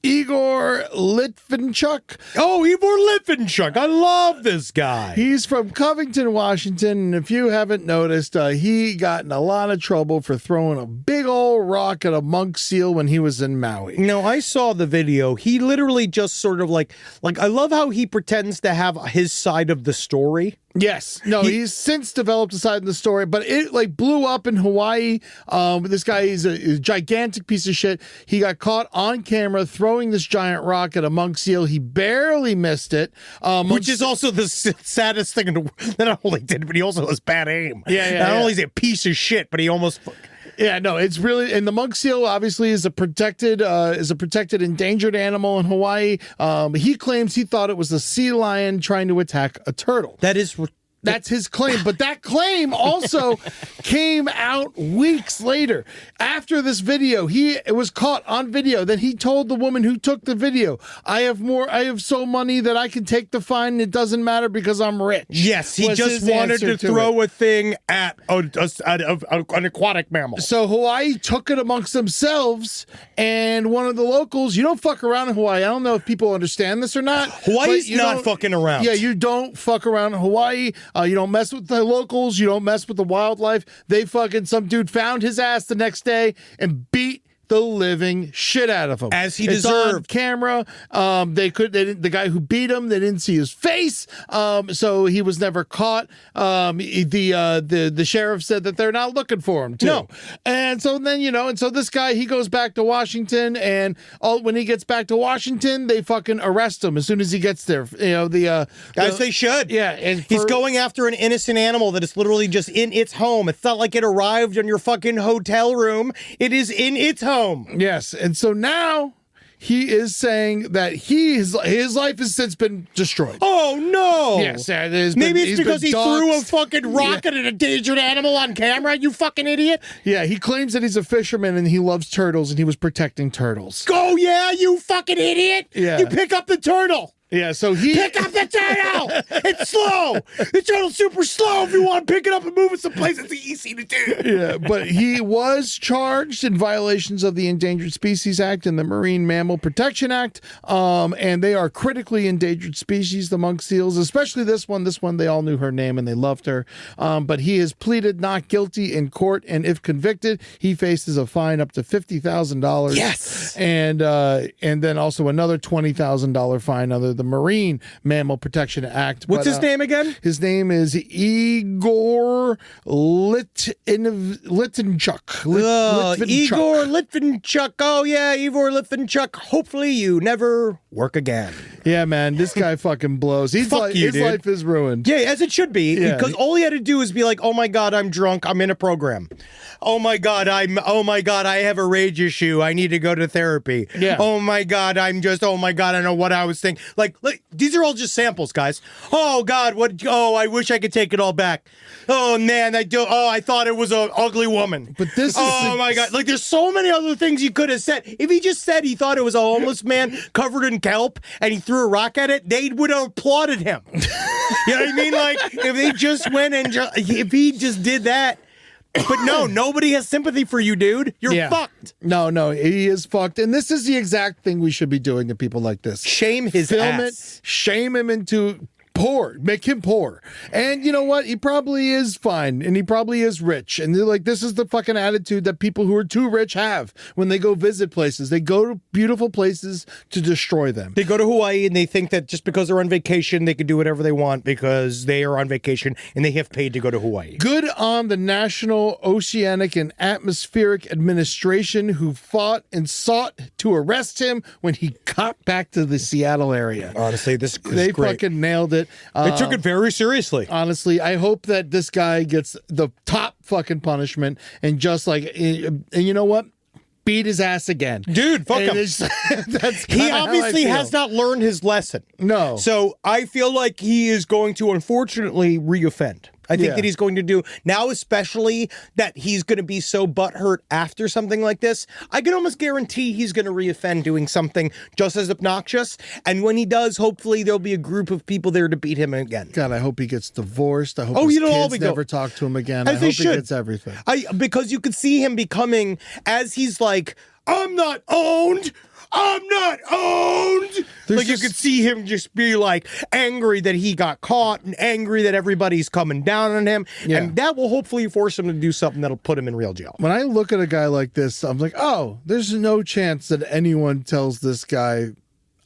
Igor Litvinchuk. Oh, Igor Litvinchuk. I love this guy. He's from Covington, Washington, and if you haven't noticed, he got in a lot of trouble for throwing a big old rock at a monk seal when he was in Maui. No, I saw the video. He literally just sort of like I love how he pretends to have his side of the story. Yes. No, he's since developed a side of the story, but it like blew up in Hawaii. This guy is a gigantic piece of shit. He got caught on camera throwing this giant rock at a monk seal. He barely missed it. Which is also the saddest thing in the world. Not only did, but he also has bad aim. Not only is he a piece of shit, but he almost... Yeah, no, it's really, and the monk seal obviously is a protected endangered animal in Hawaii. He claims he thought it was a sea lion trying to attack a turtle. That's his claim. But that claim also came out weeks later. After this video, it was caught on video. Then he told the woman who took the video, I have so money that I can take the fine and it doesn't matter because I'm rich. Yes, he just wanted to throw a thing at an aquatic mammal. So Hawaii took it amongst themselves, and one of the locals, you don't fuck around in Hawaii. I don't know if people understand this or not. Hawaii's not fucking around. Yeah, you don't fuck around in Hawaii. You don't mess with the locals. You don't mess with the wildlife. Some dude found his ass the next day and beat the living shit out of him, as he deserved. On camera. The guy who beat him, they didn't see his face, so he was never caught. The sheriff said that they're not looking for him too. No, and so then so this guy, he goes back to Washington, and when he gets back to Washington, they fucking arrest him as soon as he gets there. As they should. Yeah, and he's going after an innocent animal that is literally just in its home. It's not like it arrived in your fucking hotel room. It is in its home. Yes, and so now he is saying that his life has since been destroyed. Oh no! Yes, maybe it's because he threw a fucking rock at an endangered animal on camera. You fucking idiot! Yeah, he claims that he's a fisherman and he loves turtles and he was protecting turtles. Oh yeah, you fucking idiot! Yeah, you pick up the turtle. Yeah, so he... Pick up the turtle! It's slow! The turtle's super slow. If you want to pick it up and move it someplace, it's easy to do. Yeah, but he was charged in violations of the Endangered Species Act and the Marine Mammal Protection Act, and they are critically endangered species, the monk seals, especially this one. This one, they all knew her name and they loved her. But he has pleaded not guilty in court, and if convicted, he faces a fine up to $50,000. Yes! And then also another $20,000 fine under the Marine Mammal Protection Act. What's his name again? His name is Igor Litvinchuk. Igor Litvinchuk. Oh yeah, Igor Litvinchuk. Hopefully you never work again. Yeah, man, this guy fucking blows. His life is ruined. Yeah, as it should be. Yeah. Because all he had to do is be like, "Oh my God, I'm drunk. I'm in a program. Oh my God, I have a rage issue. I need to go to therapy. Yeah. Oh my God, I know what I was thinking. Like, these are all just samples, guys. Oh God, I wish I could take it all back. Oh man, I thought it was an ugly woman. But this is... Oh my God, like there's so many other things he could have said. If he just said he thought it was a homeless man covered in kelp and he threw a rock at it, they would have applauded him. You know what I mean? Like, if they just went and if he just did that. But no, nobody has sympathy for you, dude. You're fucked. No, he is fucked. And this is the exact thing we should be doing to people like this. Shame his ass. Shame him into poor, make him poor. And you know what? He probably is fine, and he probably is rich. And they're like, this is the fucking attitude that people who are too rich have when they go visit places. They go to beautiful places to destroy them. They go to Hawaii and they think that just because they're on vacation, they can do whatever they want because they are on vacation and they have paid to go to Hawaii. Good on the National Oceanic and Atmospheric Administration, who fought and sought to arrest him when he got back to the Seattle area. Honestly, this is they great. Fucking nailed it. They took it very seriously. Honestly, I hope that this guy gets the top fucking punishment, and just like, and you know what? beat his ass again. Dude, fuck him. That's He obviously how I has feel. not learned his lesson. No. So I feel like he is going to, unfortunately, reoffend. I think Yeah. that he's going to do now, especially that he's going to be so butthurt after something like this. I can almost guarantee he's going to reoffend doing something just as obnoxious. And when he does, hopefully there'll be a group of people there to beat him again. God, I hope he gets divorced. I hope Oh, his it'll all kids be never talk to him again. As I they hope should. he gets everything. Because you could see him becoming, as he's like, I'm not owned. I'm not owned. Like you could see him just be like angry that he got caught and angry that everybody's coming down on him. Yeah. And that will hopefully force him to do something that'll put him in real jail. When I look at a guy like this, I'm like, oh, there's no chance that anyone tells this guy,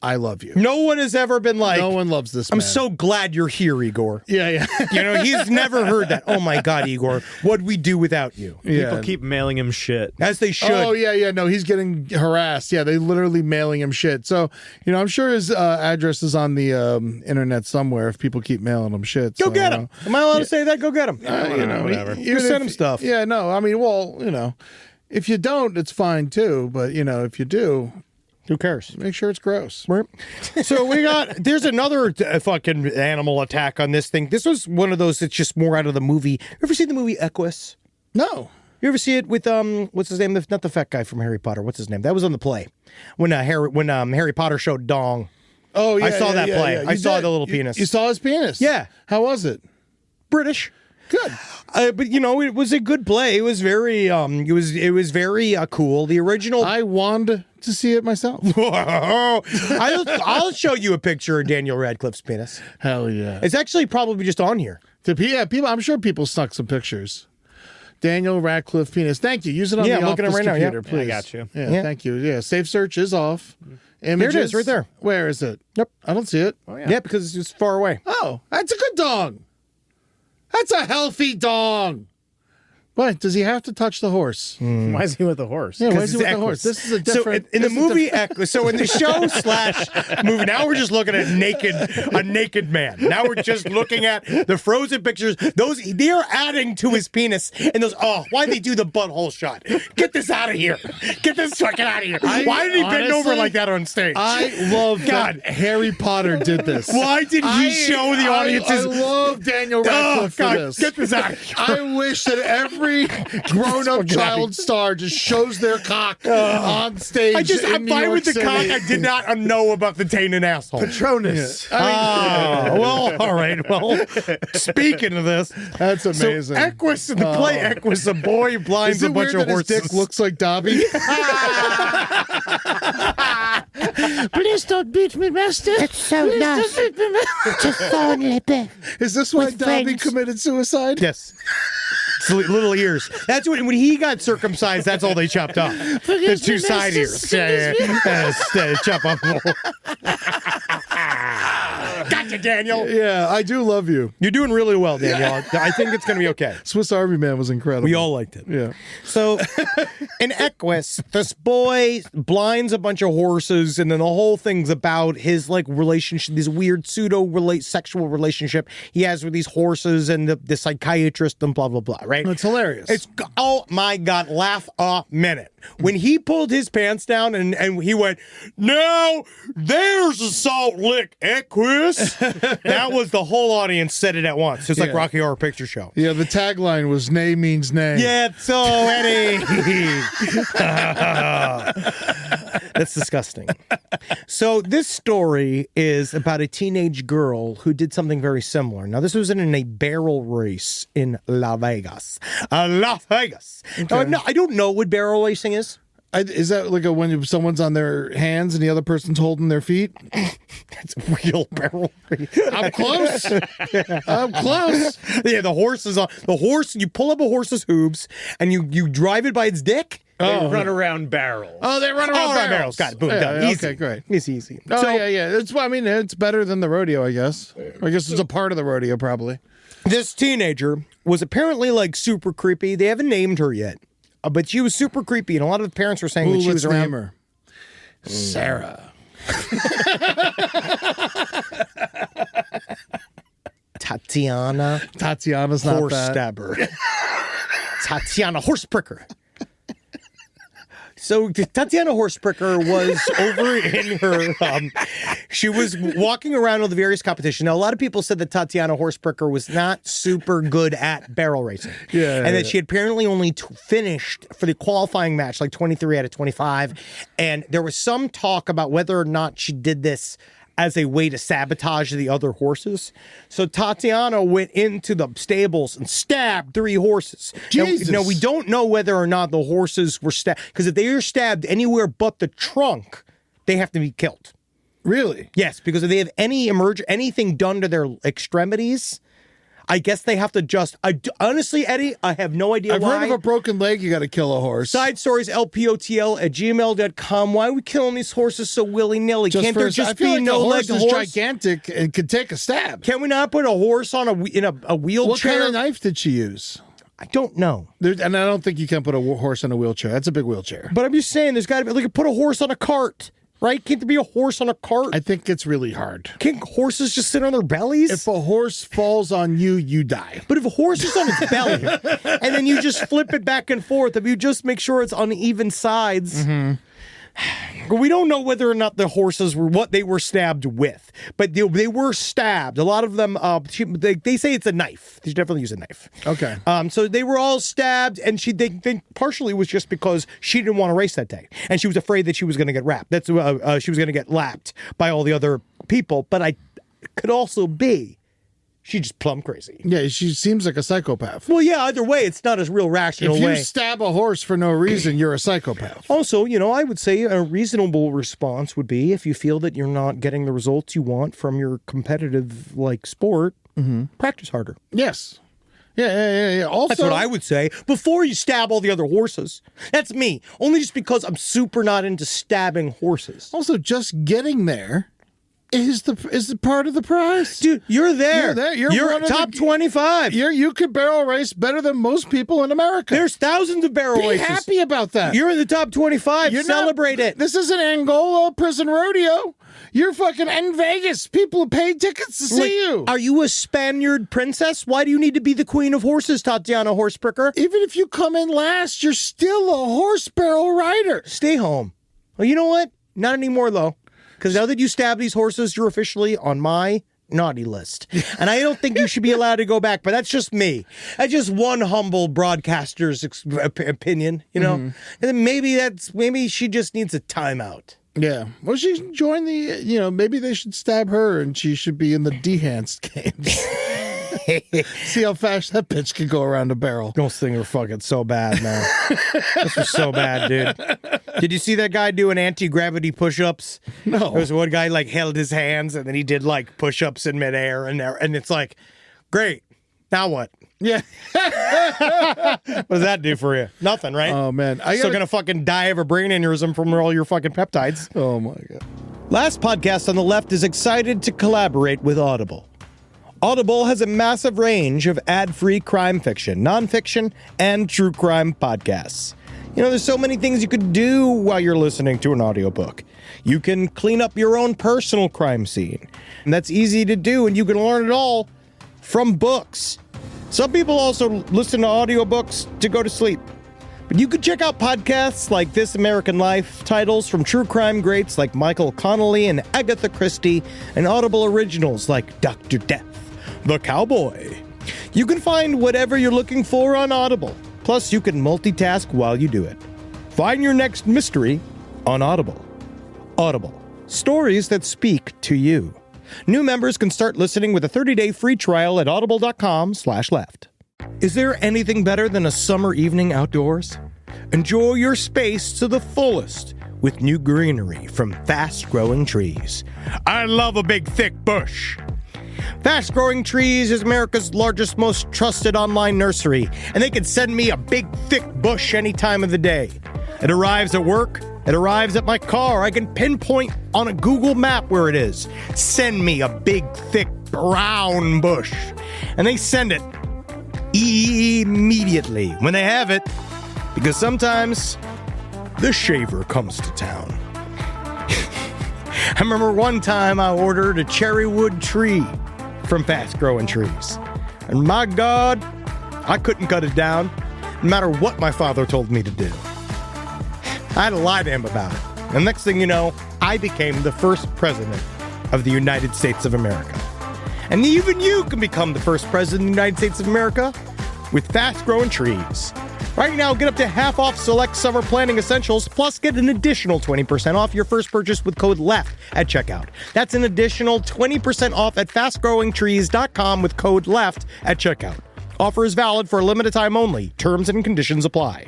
I love you. No one has ever been like, No one loves this I'm man. so glad you're here, Igor. Yeah. You know, he's never heard that. Oh my God, Igor, what'd we do without you? People keep mailing him shit. As they should. Oh, yeah. No, he's getting harassed. Yeah, they literally mailing him shit. So, I'm sure his address is on the internet somewhere if people keep mailing him shit. Go So, get him. Am I allowed to say that? Go get him. whatever. You send him stuff. Yeah, no, I mean, well, if you don't, it's fine too. But, if you do, who cares? Make sure it's gross. Right. So there's another fucking animal attack on this thing. This was one of those that's just more out of the movie. You ever seen the movie Equus? No. You ever see it with what's his name? Not the fat guy from Harry Potter. What's his name? That was on the play when Harry Potter showed Dong. Oh yeah, I saw that play. Yeah. I saw the little penis. You saw his penis? Yeah. How was it? British. Good. But it was a good play. It was very it was very cool. The original. I wanted to see it myself. I'll show you a picture of Daniel Radcliffe's penis. Hell yeah. It's actually probably just on here. People. I'm sure people snuck some pictures. Daniel Radcliffe penis. Thank you. Use it on Yeah, the I'm looking at office it right now, yeah. computer, please. I got you. Yeah, thank you. Yeah, safe search is off. Images. There it is, right there. Where is it? Yep. I don't see it. Oh, Yeah, because it's far away. Oh, that's a good dog. That's a healthy dog. What? Does he have to touch the horse? Why is he with the horse? Yeah, why is Because he with it's the horse? Equus. This is a different. So in the this is a movie different- Equus, so in the show slash movie, now we're just looking at a naked man. Now we're just looking at the frozen pictures. They are adding to his penis. And why they do the butthole shot? Get this out of here. Get this fucking out of here. Why did he bend over honestly, like that on stage? I love God. that Harry Potter did this. Why did he show the audiences? I love Daniel Radcliffe God, for this. get this out of here. I wish that every grown-up child star just shows their cock on stage. I'm fine with the cock. I did not know about the taint and asshole. Patronus. Well, all right. Well, speaking of this, That's amazing. So Equus in the play Equus, a boy who blinds Is a it bunch weird of that horses. his dick looks like Dobby? Please don't beat me, master. It's so nice to fondly beg. Is this why With Dobby friends. committed suicide? Yes. It's little ears. That's when he got circumcised. That's all they chopped off. The Forgive two me, side master, ears. Chop off. Gotcha, Daniel. Yeah, I do love you. You're doing really well, Daniel. I think it's going to be okay. Swiss Army Man was incredible. We all liked it. Yeah. So in Equus, this boy blinds a bunch of horses, and then the whole thing's about his relationship, this weird sexual relationship he has with these horses and the psychiatrist and blah blah blah. Right? It's hilarious. Oh my God! Laugh a minute when he pulled his pants down and he went, "Now there's a Salt Lick Equus." That was the whole audience said it at once. It's like Rocky Horror Picture Show. Yeah, the tagline was "Nay means nay." Yeah, so Eddie. That's disgusting. So this story is about a teenage girl who did something very similar. Now, this was in a barrel race in Las Vegas. Las Vegas. Now, I don't know what barrel racing is. Is that like when someone's on their hands and the other person's holding their feet? It's real barrel racing. I'm close. I'm close. Yeah, the horse is on the horse. You pull up a horse's hooves and you drive it by its dick. They run around barrels. Oh, they run around barrels. barrels. Got it. Boom. Yeah, Done. yeah, Easy. okay, great. It's easy. Oh, So, yeah. It's better than the rodeo, I guess. I guess it's a part of the rodeo, probably. This teenager was apparently super creepy. They haven't named her yet, but she was super creepy, and a lot of the parents were saying that she was let's around. name her. Sarah. Tatiana Tatiana's not Horse that. Stabber. Tatiana Horse Pricker. So Tatiana Horsepricker was over in her, she was walking around with the various competitions. Now, a lot of people said that Tatiana Horsepricker was not super good at barrel racing. And that she had apparently only finished for the qualifying match, like 23 out of 25. And there was some talk about whether or not she did this as a way to sabotage the other horses. So Tatiana went into the stables and stabbed 3 horses. Jesus. Now, we don't know whether or not the horses were stabbed, because if they are stabbed anywhere but the trunk, they have to be killed. Really? Yes, because if they have anything done to their extremities, I guess they have to honestly, Eddie, I have no idea I've why. heard of a broken leg, you got to kill a horse. Side stories, lpotl@gmail.com. Why are we killing these horses so willy-nilly? Can't there just be like no-legged a horse? horse? Is gigantic and could take a stab. Can we not put a horse on a wheelchair? What kind of knife did she use? I don't know. And I don't think you can put a horse on a wheelchair. That's a big wheelchair. But I'm just saying, there's got to be, like, put a horse on a cart, right? Can't there be a horse on a cart? I think it's really hard. Can't horses just sit on their bellies? If a horse falls on you, you die. But if a horse is on its belly, and then you just flip it back and forth, if you just make sure it's on even sides... We don't know whether or not the horses were what they were stabbed with, but they were stabbed. A lot of them, they say it's a knife. They definitely use a knife. Okay. So they were all stabbed, and they think partially was just because she didn't want to race that day, and she was afraid that she was going to get wrapped. She was going to get lapped by all the other people. But it could also be she's just plumb crazy. Yeah, she seems like a psychopath. Well, yeah, either way, it's not a real rational If you way. stab a horse for no reason, you're a psychopath. Also, I would say a reasonable response would be if you feel that you're not getting the results you want from your competitive, sport, practice harder. Yes. Yeah. Also, That's what I would say before you stab all the other horses. That's me. Only just because I'm super not into stabbing horses. Also, just getting there is the part of the prize. Dude, you're there. You're there. You're one of top 25. You could barrel race better than most people in America. There's thousands of barrel Be races. happy about that. You're in the top 25. Celebrate it. This isn't Angola prison rodeo. You're fucking in Vegas. People paid tickets to see you. Are you a Spaniard princess? Why do you need to be the queen of horses, Tatiana Horsepricker? Even if you come in last, you're still a horse barrel rider. Stay home. Well, you know what? Not anymore, though. Because now that you stab these horses, you're officially on my naughty list. And I don't think you should be allowed to go back, but that's just me. That's just one humble broadcaster's opinion, And then maybe she just needs a timeout. Yeah. Well, she should join maybe they should stab her and she should be in the Dehanced games. See how fast that bitch can go around a barrel. Those things are fucking so bad, man. This was so bad, dude. Did you see that guy doing anti-gravity push-ups? No. There was one guy held his hands and then he did push-ups in midair and it's like, great. Now what? Yeah. What does that do for you? Nothing, right? Oh, man. Still gonna fucking die of a brain aneurysm from all your fucking peptides. Oh, my God. Last podcast on the left is excited to collaborate with Audible. Audible has a massive range of ad-free crime fiction, nonfiction, and true crime podcasts. There's so many things you could do while you're listening to an audiobook. You can clean up your own personal crime scene. And that's easy to do, and you can learn it all from books. Some people also listen to audiobooks to go to sleep. But you could check out podcasts like This American Life, titles from true crime greats like Michael Connelly and Agatha Christie, and Audible originals like Dr. Death, The Cowboy. You can find whatever you're looking for on Audible. Plus, you can multitask while you do it. Find your next mystery on Audible. Audible. Stories that speak to you. New members can start listening with a 30-day free trial at audible.com/left. Is there anything better than a summer evening outdoors? Enjoy your space to the fullest with new greenery from Fast Growing Trees. I love a big, thick bush. Fast Growing Trees is America's largest, most trusted online nursery, and they can send me a big, thick bush any time of the day. It arrives at work. It arrives at my car. I can pinpoint on a Google map where it is. Send me a big, thick, brown bush. And they send it immediately when they have it, because sometimes the shaver comes to town. I remember one time I ordered a cherry wood tree from Fast Growing Trees. And my God, I couldn't cut it down, no matter what my father told me to do. I had to lie to him about it. And next thing you know, I became the first president of the United States of America. And even you can become the first president of the United States of America with fast-growing trees. Right now, get up to half off select summer planting essentials, plus get an additional 20% off your first purchase with code LEFT at checkout. That's an additional 20% off at fastgrowingtrees.com with code LEFT at checkout. Offer is valid for a limited time only. Terms and conditions apply.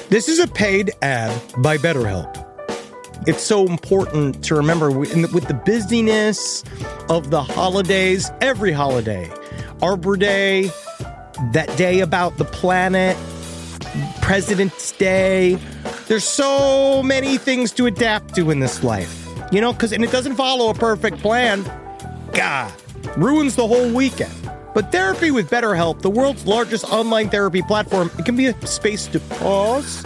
This is a paid ad by BetterHelp. It's so important to remember with the busyness of the holidays, every holiday, Arbor Day, that day about the planet, President's Day. There's so many things to adapt to in this life, you know, and it doesn't follow a perfect plan. God, ruins the whole weekend. But therapy with BetterHelp, the world's largest online therapy platform, it can be a space to pause,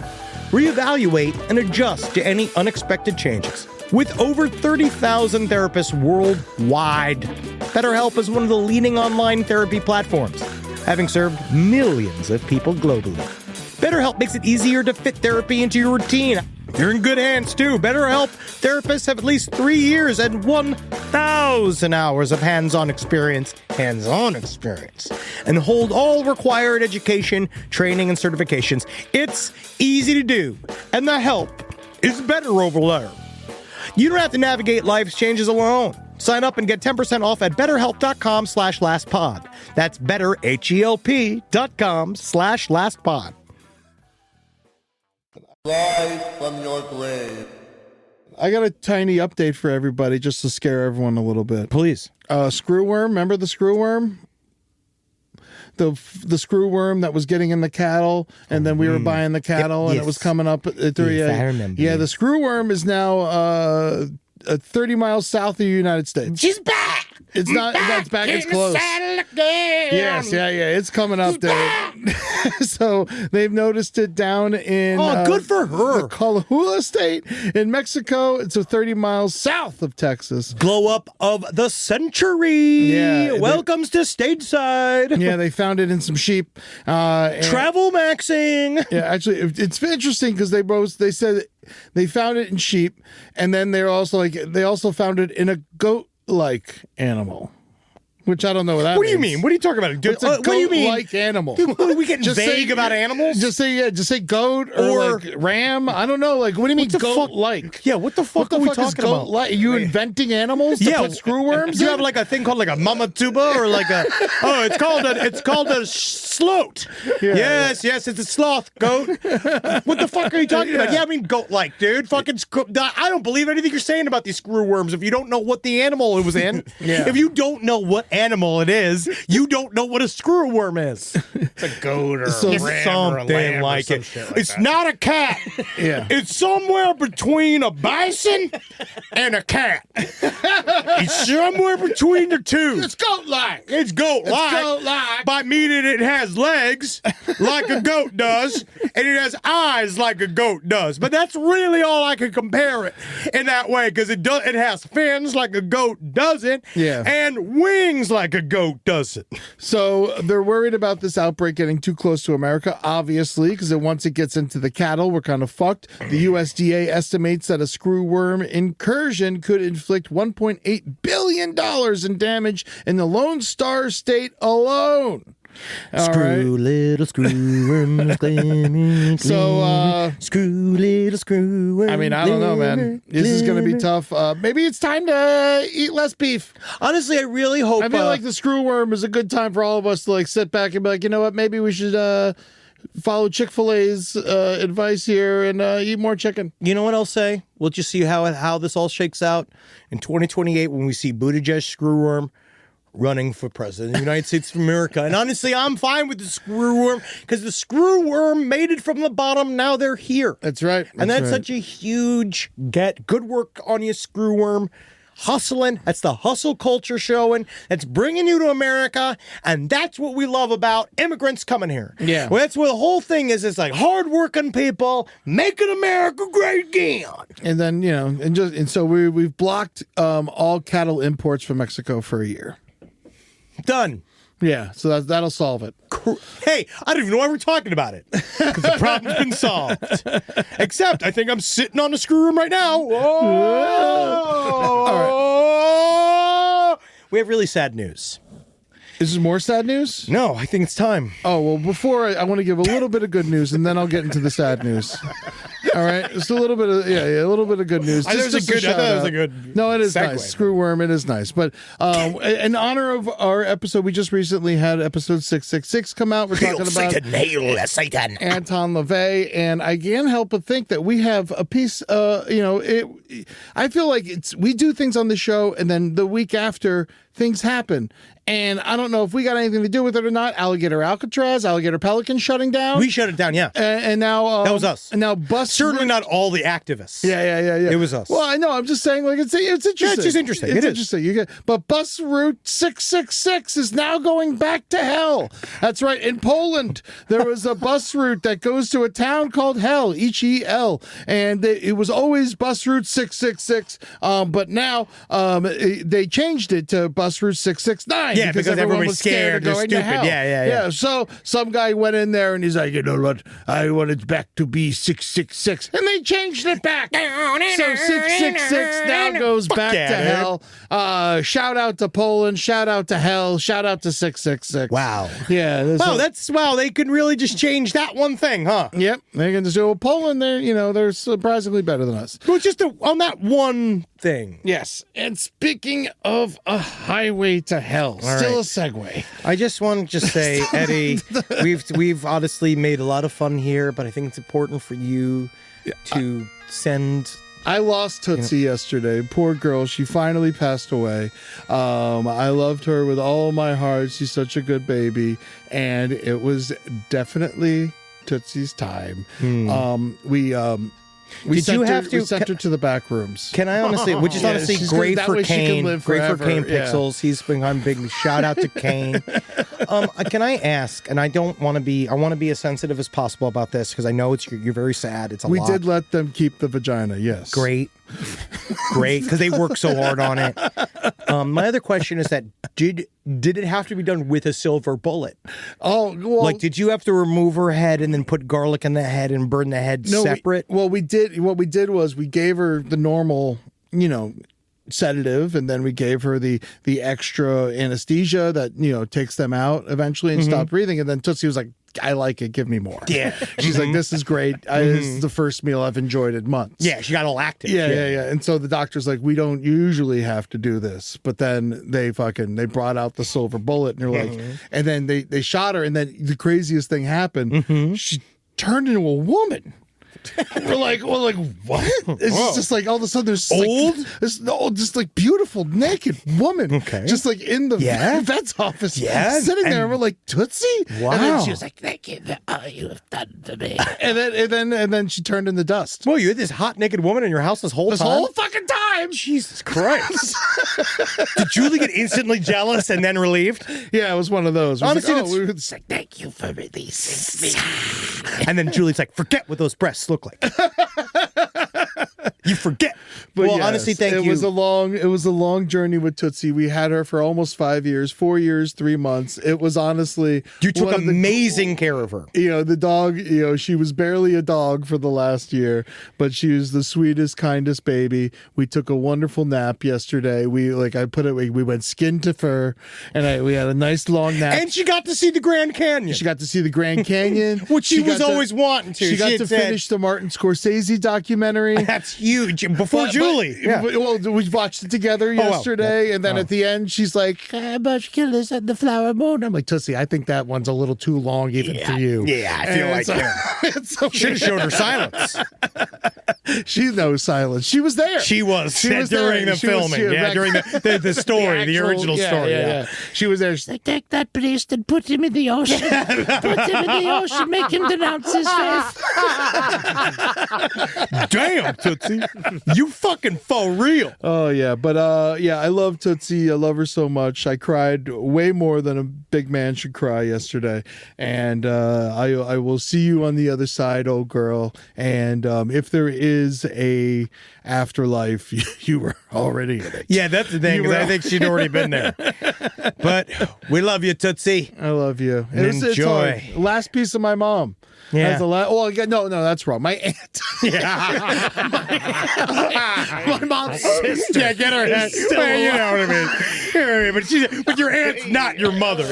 reevaluate, and adjust to any unexpected changes. With over 30,000 therapists worldwide, BetterHelp is one of the leading online therapy platforms, having served millions of people globally. BetterHelp makes it easier to fit therapy into your routine. You're in good hands, too. BetterHelp therapists have at least 3 years and 1,000 hours of hands-on experience, and hold all required education, training, and certifications. It's easy to do, and the help is better over there. You don't have to navigate life's changes alone. Sign up and get 10% off at betterhelp.com/lastpod. That's betterhelp.com/lastpod. Rise from your grave. I got a tiny update for everybody just to scare everyone a little bit. Please. Screwworm, remember the screwworm? The screwworm that was getting in the cattle, and then we were buying the cattle, and it was coming up at 3 Yes, I remember. Yeah, the screwworm is now 30 miles south of the United States. She's back. It's not. It's back. It's close. Yes, yeah. It's coming up there. So they've noticed it down in. Oh, good for her. The Coahuila State in Mexico. It's 30 miles south of Texas. Glow up of the century. Yeah, Welcomes to stateside. Yeah, they found it in some sheep. Travel maxing. Yeah, actually, it's interesting because they said they found it in sheep, and then they also found it in a goat-like animal. Which I don't know what that means. What do you mean? What are you talking about? It's a what do you mean? goat-like animal. Are we getting vague about animals? Just say goat or like ram. I don't know. Like, what do you mean goat-like? Yeah, what the fuck are we talking about? Goat-like? Are you inventing animals to put screwworms Do you in? have like a thing called like a mama tuba or like a it's called a sloth. Yes, it's a sloth goat. What the fuck are you talking about? Yeah, I mean goat-like, dude. Fucking I don't believe anything you're saying about these screwworms if you don't know what the animal it was in. Yeah. If you don't know what animal it is, you don't know what a screwworm is. It's a goat or a Something ram or a lamb like or some it. shit like It's that. not a cat. Yeah. It's somewhere between a bison and a cat. It's somewhere between the two. It's goat-like. It's goat-like. It's goat-like. By meaning it has legs like a goat does, and it has eyes like a goat does. But that's really all I can compare it in that way, because it has fins like a goat doesn't, and wings like a goat doesn't. So they're worried about this outbreak getting too close to America, obviously, because once it gets into the cattle, we're kind of fucked. The USDA estimates that a screwworm incursion could inflict $1.8 billion in damage in the Lone Star State alone. Little screwworm. So, little screwworm. I mean, I don't know, man. This is going to be tough. Maybe it's time to eat less beef. Honestly, I really hope. I feel like the screwworm is a good time for all of us to like sit back and be like, you know what? Maybe we should follow Chick-fil-A's advice here and eat more chicken. You know what I'll say? We'll just see how this all shakes out in 2028 when we see Buttigieg screwworm running for president of the United States of America. And honestly, I'm fine with the screwworm because the screwworm made it from the bottom. Now they're here. That's right. And that's such a huge get. Good work on you, screwworm. Hustling. That's the hustle culture showing. That's bringing you to America. And that's what we love about immigrants coming here. Yeah. Well, that's what the whole thing is. It's like hardworking people making America great again. And then, you know, and so we've blocked all cattle imports from Mexico for a year. Done. Yeah, so that'll solve it. Hey, I don't even know why we're talking about it. 'Cause the problem's been solved. Except, I think I'm sitting on the screw room right now. All right. We have really sad news. Is this more sad news? No, I think it's time. Oh, well, before I want to give a little bit of good news, and then I'll get into the sad news. All right, just a little bit of a little bit of good news. I thought it was a good. No, it is segue. nice. Screwworm, it is nice. But in honor of our episode, we just recently had episode 666 come out. We're talking about Satan. Anton LaVey, and I can't help but think that we have a piece. I feel like we do things on the show, and then the week after things happen. And I don't know if we got anything to do with it or not. Alligator Alcatraz, Alligator Pelican shutting down. We shut it down, yeah. And now that was us. And now Bus certainly Route, not all the activists. Yeah. It was us. Well, I know. I'm just saying, like it's interesting. Yeah, it's just interesting. It's It is. interesting. But Bus Route 666 is now going back to hell. That's right. In Poland, there was a bus route that goes to a town called Hell, H-E-L, and it was always Bus Route 666. But now they changed it to Bus Route 669. Yeah, because everyone was scared. They're They're going to stupid. hell. Yeah. So some guy went in there and he's like, you know what? I want it back to be 666, and they changed it back. So 666 now goes back to hell. Shout out to Poland. Shout out to hell. Shout out to 666. Wow. Yeah. They could really just change that one thing, huh? Yep. They can just do Poland. They're surprisingly better than us. Well, just on that one thing. Yes. And speaking of a highway to hell, still a segue. I just want to say, Eddie, we've honestly made a lot of fun here, but I think it's important for you to send. I lost Tootsie yesterday. Poor girl. She finally passed away. I loved her with all my heart. She's such a good baby. And it was definitely Tootsie's time. We sent her to the back rooms. Can I honestly, which is honestly great for Kane. Great for Kane Pixels. He's become big. Shout out to Kane. Can I ask? And I want to be as sensitive as possible about this because I know you're very sad. It's a lot. We did let them keep the vagina. Yes. Great, because they work so hard on it. My other question is that did it have to be done with a silver bullet? Oh, well, like did you have to remove her head and then put garlic in the head and burn the head separate? What we did was we gave her the normal, sedative, and then we gave her the extra anesthesia that takes them out eventually and stop breathing. And then Tootsie was like, I like it, give me more. Yeah. She's like, this is great. This is the first meal I've enjoyed in months. Yeah, she got all active. Yeah. And so the doctor's like, we don't usually have to do this. But then they brought out the silver bullet and they're like, and then they shot her, and then the craziest thing happened. She turned into a woman. We're like, what? It's just like all of a sudden there's just like beautiful naked woman, just like in the vet's office, sitting there. And we're like, Tootsie, wow. And then she was like, thank you for all you have done to me. and then she turned into dust. Well, you had this hot naked woman in your house this whole fucking time. Jesus Christ! Did Julie get instantly jealous and then relieved? Yeah, it was one of those. Honestly, we were It's like, thank you for releasing me. And then Julie's like, forget what those breasts look like. You forget. But well, yes, honestly, thank you. It was a long journey with Tootsie. We had her for almost 5 years, 4 years, 3 months. It was honestly you took amazing care of her. The dog. She was barely a dog for the last year, but she was the sweetest, kindest baby. We took a wonderful nap yesterday. We went skin to fur, and we had a nice long nap. And she got to see the Grand Canyon. She got to see the Grand Canyon, which she was always wanting to. She got to finish the Martin Scorsese documentary. That's huge. Before Julie. Well, we watched it together yesterday, and then at the end, she's like, "About killers at the flower moon." I'm like, Tootsie, I think that one's a little too long even for you. Yeah, I feel like should have showed her silence. She knows silence. She was there. She was during the filming. During the story, the original story. Yeah. She was there. She's like, take that priest and put him in the ocean. Put him in the ocean. Make him denounce his faith. Damn, Tootsie. You fucking faux real. Oh, yeah. But, I love Tootsie. I love her so much. I cried way more than a big man should cry yesterday. And I will see you on the other side, old girl. And if there is is a afterlife, you were already in it. Yeah, that's the thing, 'cause I think she'd already been there. But we love you, Tootsie. I love you. And enjoy. It's last piece of my mom. Yeah. That's the no, that's wrong. My aunt. My mom's sister. Yeah, get her head. Well, you know what I mean. You know what I mean? But your aunt's not your mother.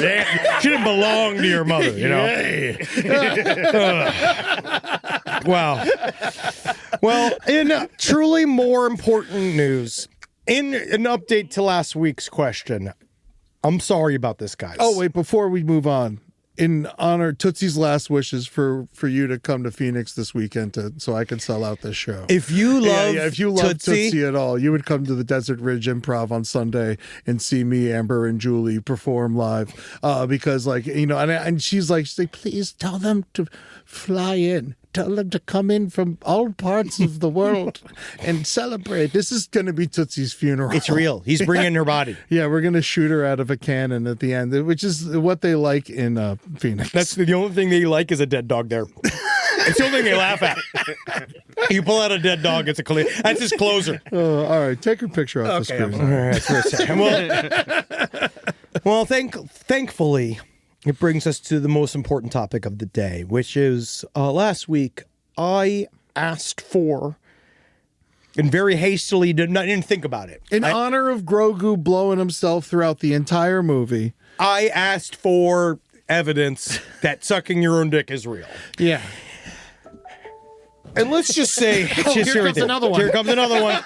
She didn't belong to your mother, you know? Wow. Well, in truly more important news, in an update to last week's question, I'm sorry about this, guys. Oh, wait, before we move on, in honor, Tootsie's last wishes for you to come to Phoenix this weekend so I can sell out this show. If you love, if you love Tootsie at all, you would come to the Desert Ridge Improv on Sunday and see me, Amber, and Julie perform live. Because, like, you know, and she's like, please tell them to fly in. Tell them to come in from all parts of the world and celebrate. This is going to be Tootsie's funeral. It's real. He's bringing her body. Yeah, we're going to shoot her out of a cannon at the end, which is what they like in Phoenix. That's the only thing they like is a dead dog there. It's the only thing they laugh at. You pull out a dead dog, it's a clear. That's his closer. All right, take her picture off the screen. All right, for a second. Well, thankfully, it brings us to the most important topic of the day, which is last week I asked for, and very hastily didn't think about it. In honor of Grogu blowing himself throughout the entire movie, I asked for evidence that sucking your own dick is real. Yeah. And let's just say, here comes another one. Here comes another one.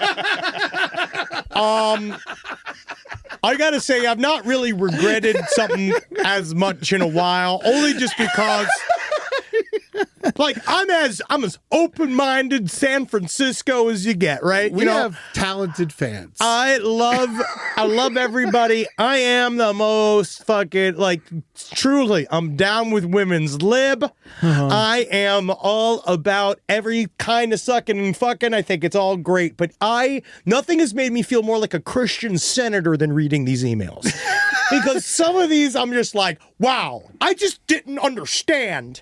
I gotta say, I've not really regretted something as much in a while, only just because, like, I'm as open-minded San Francisco as you get, right? We have talented fans. I love everybody. I am the most fucking, like, truly, I'm down with women's lib. I am all about every kind of sucking and fucking. I think it's all great. But nothing has made me feel more like a Christian senator than reading these emails. Because some of these, I'm just like, wow, I just didn't understand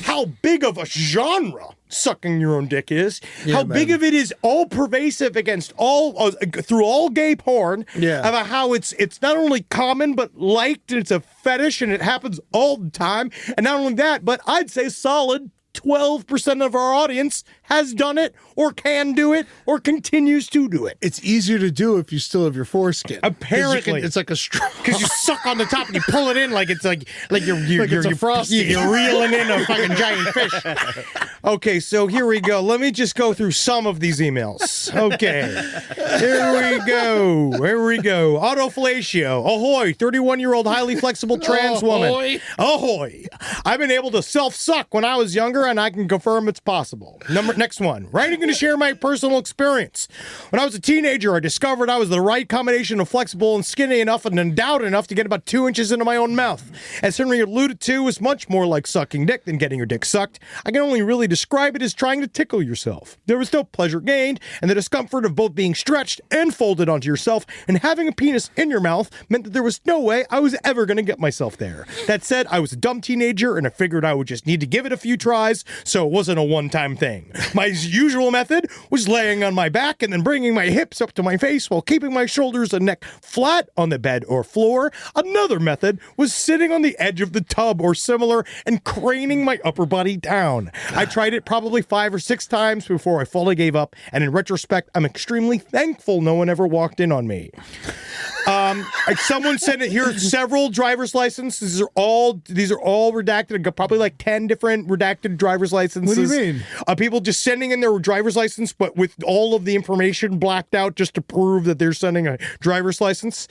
how big of a genre sucking your own dick is, how big of it is all pervasive against all through all gay porn, about how it's not only common but liked, and it's a fetish and it happens all the time. And not only that, but I'd say solid 12% of our audience has done it or can do it or continues to do it. It's easier to do if you still have your foreskin. Apparently. It's like a straw. Because you suck on the top and you pull it in like it's like you're a Frosty. You're reeling in a fucking giant fish. Okay, so here we go. Let me just go through some of these emails. Okay. Here we go. Autofellatio. Ahoy. 31-year-old highly flexible trans woman. Ahoy. I've been able to self-suck when I was younger, and I can confirm it's possible. Next one. Writing to share my personal experience. When I was a teenager, I discovered I was the right combination of flexible and skinny enough and endowed enough to get about 2 inches into my own mouth. As Henry alluded to, it's much more like sucking dick than getting your dick sucked. I can only really describe it as trying to tickle yourself. There was no pleasure gained, and the discomfort of both being stretched and folded onto yourself and having a penis in your mouth meant that there was no way I was ever going to get myself there. That said, I was a dumb teenager, and I figured I would just need to give it a few tries, so it wasn't a one-time thing. My usual method was laying on my back and then bringing my hips up to my face while keeping my shoulders and neck flat on the bed or floor. Another method was sitting on the edge of the tub or similar and craning my upper body down. I tried it probably 5 or 6 times before I fully gave up, and in retrospect, I'm extremely thankful no one ever walked in on me. Someone said it here, several driver's licenses. These are all redacted. I got probably like 10 different redacted driver's licenses. What do you mean? People just sending in their driver's license, but with all of the information blacked out just to prove that they're sending a driver's license.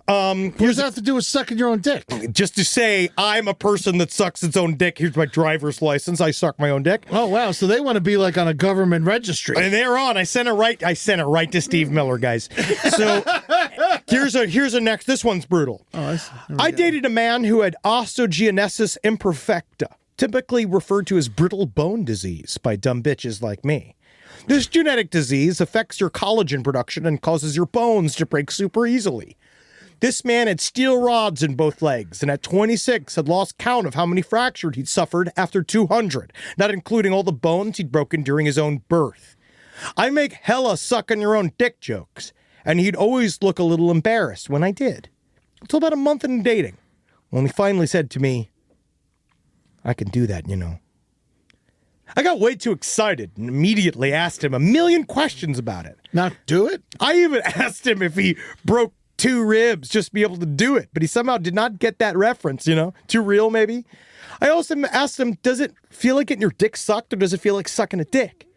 What does that have to do with sucking your own dick? Just to say, I'm a person that sucks its own dick. Here's my driver's license. I suck my own dick. Oh, wow. So they want to be like on a government registry. And they're on. I sent it right to Steve Miller, guys. So here's a next. This one's brutal. Oh, I dated a man who had osteogenesis imperfecta, typically referred to as brittle bone disease by dumb bitches like me. This genetic disease affects your collagen production and causes your bones to break super easily. This man had steel rods in both legs, and at 26 had lost count of how many fractures he'd suffered after 200, not including all the bones he'd broken during his own birth. I make hella sucking your own dick jokes, and he'd always look a little embarrassed when I did. Until about a month into dating, when he finally said to me, I can do that, you know. I got way too excited and immediately asked him a million questions about it. Not do it? I even asked him if he broke 2 ribs just to be able to do it, but he somehow did not get that reference, you know? Too real, maybe? I also asked him, does it feel like getting your dick sucked or does it feel like sucking a dick?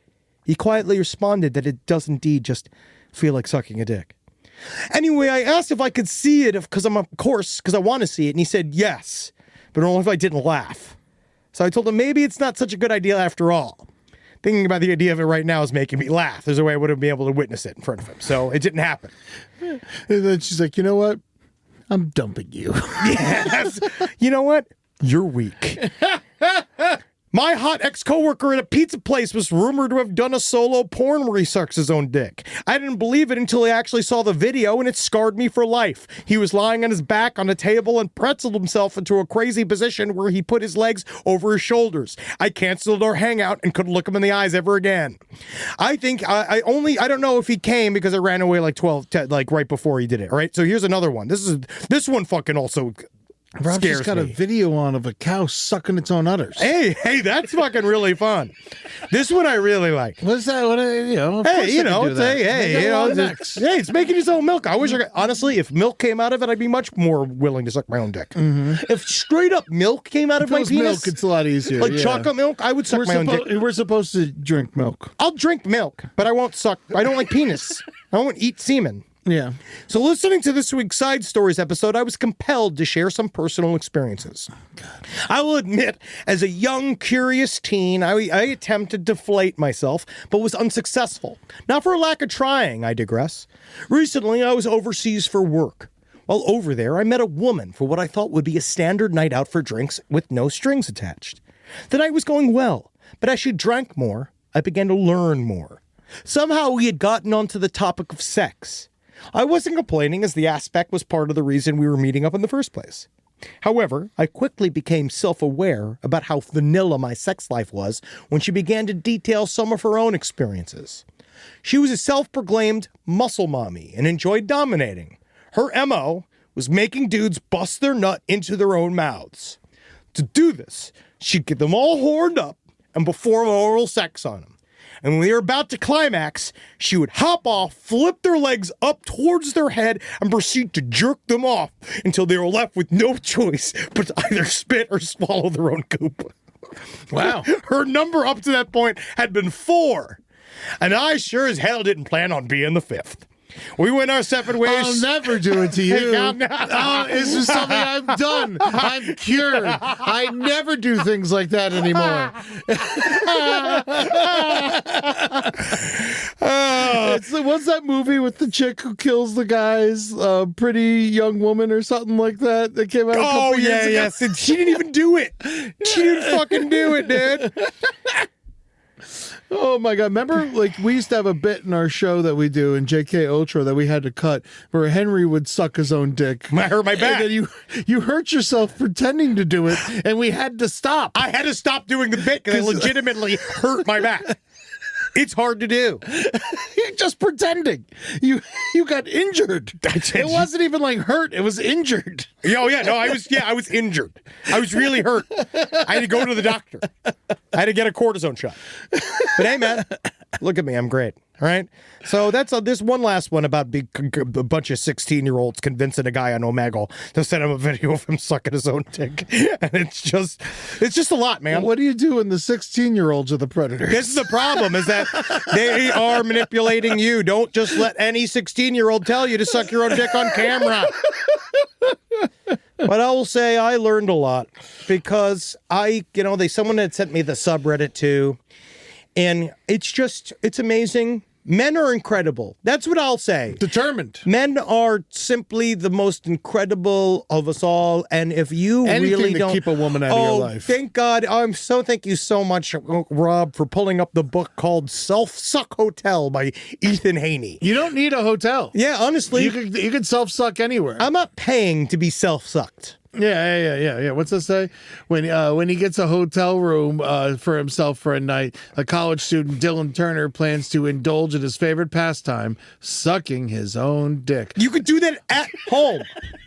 He quietly responded that it does indeed just feel like sucking a dick. Anyway, I asked if I could see it because I want to see it, and he said yes, but only if I didn't laugh. So I told him maybe it's not such a good idea after all. Thinking about the idea of it right now is making me laugh. There's a way I wouldn't be able to witness it in front of him, so it didn't happen. And then she's like, you know what? I'm dumping you. Yes. You know what? You're weak. My hot ex-coworker at a pizza place was rumored to have done a solo porn where he sucks his own dick. I didn't believe it until I actually saw the video, and it scarred me for life. He was lying on his back on a table and pretzeled himself into a crazy position where he put his legs over his shoulders. I canceled our hangout and couldn't look him in the eyes ever again. I think I don't know if he came because I ran away like right before he did it. All right, so here's another one. This one fucking also Rob scares just got me. a video on of a cow sucking its own udders. Hey, that's fucking really fun. This one I really like. What's that? Of course Hey, they can do that. It's making his own milk. I wish honestly, if milk came out of it, I'd be much more willing to suck my own dick. Mm-hmm. If straight up milk came out of my penis, milk, it's a lot easier. Like chocolate milk, I would suck my own dick. We're supposed to drink milk. I'll drink milk, but I won't suck. I don't like penis. I won't eat semen. Yeah. So listening to this week's Side Stories episode, I was compelled to share some personal experiences. I will admit, as a young, curious teen, I attempted to deflate myself, but was unsuccessful. Not for a lack of trying, I digress. Recently, I was overseas for work. While over there, I met a woman for what I thought would be a standard night out for drinks with no strings attached. The night was going well, but as she drank more, I began to learn more. Somehow we had gotten onto the topic of sex. I wasn't complaining, as the aspect was part of the reason we were meeting up in the first place. However, I quickly became self-aware about how vanilla my sex life was when she began to detail some of her own experiences. She was a self-proclaimed muscle mommy and enjoyed dominating. Her MO was making dudes bust their nut into their own mouths. To do this, she'd get them all horned up and perform oral sex on them. And when they were about to climax, she would hop off, flip their legs up towards their head, and proceed to jerk them off until they were left with no choice but to either spit or swallow their own goop. Wow. Her number up to that point had been 4, and I sure as hell didn't plan on being the 5th. We went our separate ways. I'll never do it to you. This is something I've done. I'm cured. I never do things like that anymore. What's that movie with the chick who kills the guy's pretty young woman or something like that? That came out a couple years ago. Yes. And she didn't even do it. She didn't fucking do it, dude. Oh my God. Remember, like, we used to have a bit in our show that we do in JK Ultra that we had to cut where Henry would suck his own dick. I hurt my back. And then you hurt yourself pretending to do it, and we had to stop. I had to stop doing the bit because I legitimately hurt my back. It's hard to do. You're just pretending. You got injured. It wasn't even like hurt. It was injured. Oh yeah, no, I was injured. I was really hurt. I had to go to the doctor. I had to get a cortisone shot. But hey, man, look at me. I'm great. All right. So that's this one last one about a bunch of 16-year-olds convincing a guy on Omegle to send him a video of him sucking his own dick. And it's just a lot, man. What do you do when the 16-year-olds are the predators? This is the problem, is that they are manipulating you. Don't just let any 16-year-old tell you to suck your own dick on camera. But I will say I learned a lot because someone had sent me the subreddit too. And it's amazing. Men are incredible. That's what I'll say. Determined. Men are simply the most incredible of us all. And if you really don't keep a woman out of your life. Thank God. Thank you so much, Rob, for pulling up the book called Self-Suck Hotel by Ethan Haney. You don't need a hotel. Yeah, honestly. You can self-suck anywhere. I'm not paying to be self-sucked. Yeah. What's that say? When he gets a hotel room for himself for a night, a college student, Dylan Turner, plans to indulge in his favorite pastime, sucking his own dick. You could do that at home.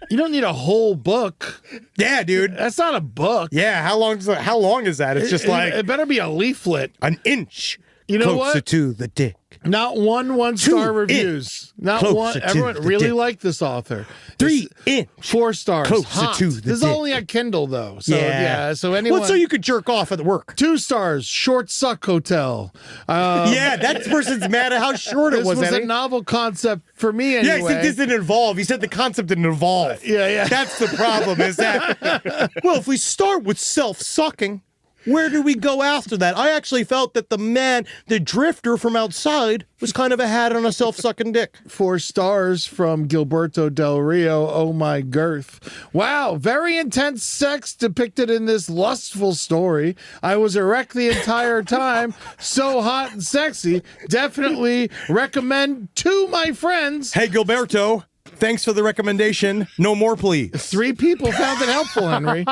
You don't need a whole book. Yeah, dude. That's not a book. Yeah, how long is that? It's just like it better be a leaflet. an inch. You know closer what? to the dick. Not one-star 2 reviews. Not closer one. to Everyone the really dick. liked this author. 3 inch. 4 stars. Closer Hot. to the This is dick. only on Kindle though. So yeah. So anyone. Well, so you could jerk off at work. 2 stars. Short suck hotel. Yeah, that person's mad at how short it This was. was a Eddie. novel concept for me Yeah, anyway. he said this didn't involve. He said the concept didn't evolve. Yeah. That's the problem. Is that well, if we start with self-sucking, where do we go after that? I actually felt that the drifter from outside, was kind of a hat on a self-sucking dick. 4 stars from Gilberto Del Rio. Oh my girth. Wow, very intense sex depicted in this lustful story. I was erect the entire time. So hot and sexy. Definitely recommend to my friends. Hey, Gilberto. Thanks for the recommendation. No more, please. 3 people found it helpful, Henry.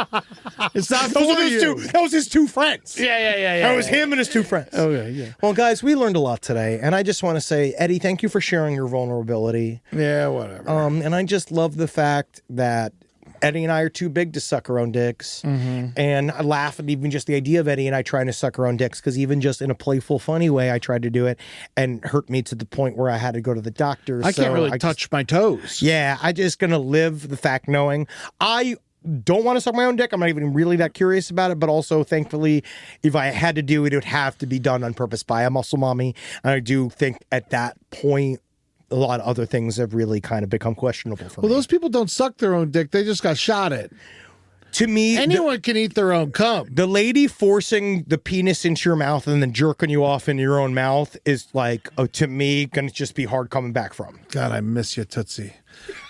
It's not for you. That was his 2 friends. Yeah. That was him and his 2 friends. Okay, yeah. Well, guys, we learned a lot today, and I just want to say, Eddie, thank you for sharing your vulnerability. Yeah, whatever. And I just love the fact that Eddie and I are too big to suck our own dicks. And I laugh at even just the idea of Eddie and I trying to suck our own dicks, because even just in a playful, funny way, I tried to do it and hurt me to the point where I had to go to the doctor. I can't really touch my toes. Yeah, I just going to live the fact knowing I don't want to suck my own dick. I'm not even really that curious about it, but also thankfully, if I had to do it, it would have to be done on purpose by a muscle mommy. And I do think at that point, a lot of other things have really kind of become questionable for me. Well, those people don't suck their own dick. They just got shot at. To me, anyone can eat their own cum. The lady forcing the penis into your mouth and then jerking you off into your own mouth is like, to me, going to just be hard coming back from. God, I miss you, Tootsie.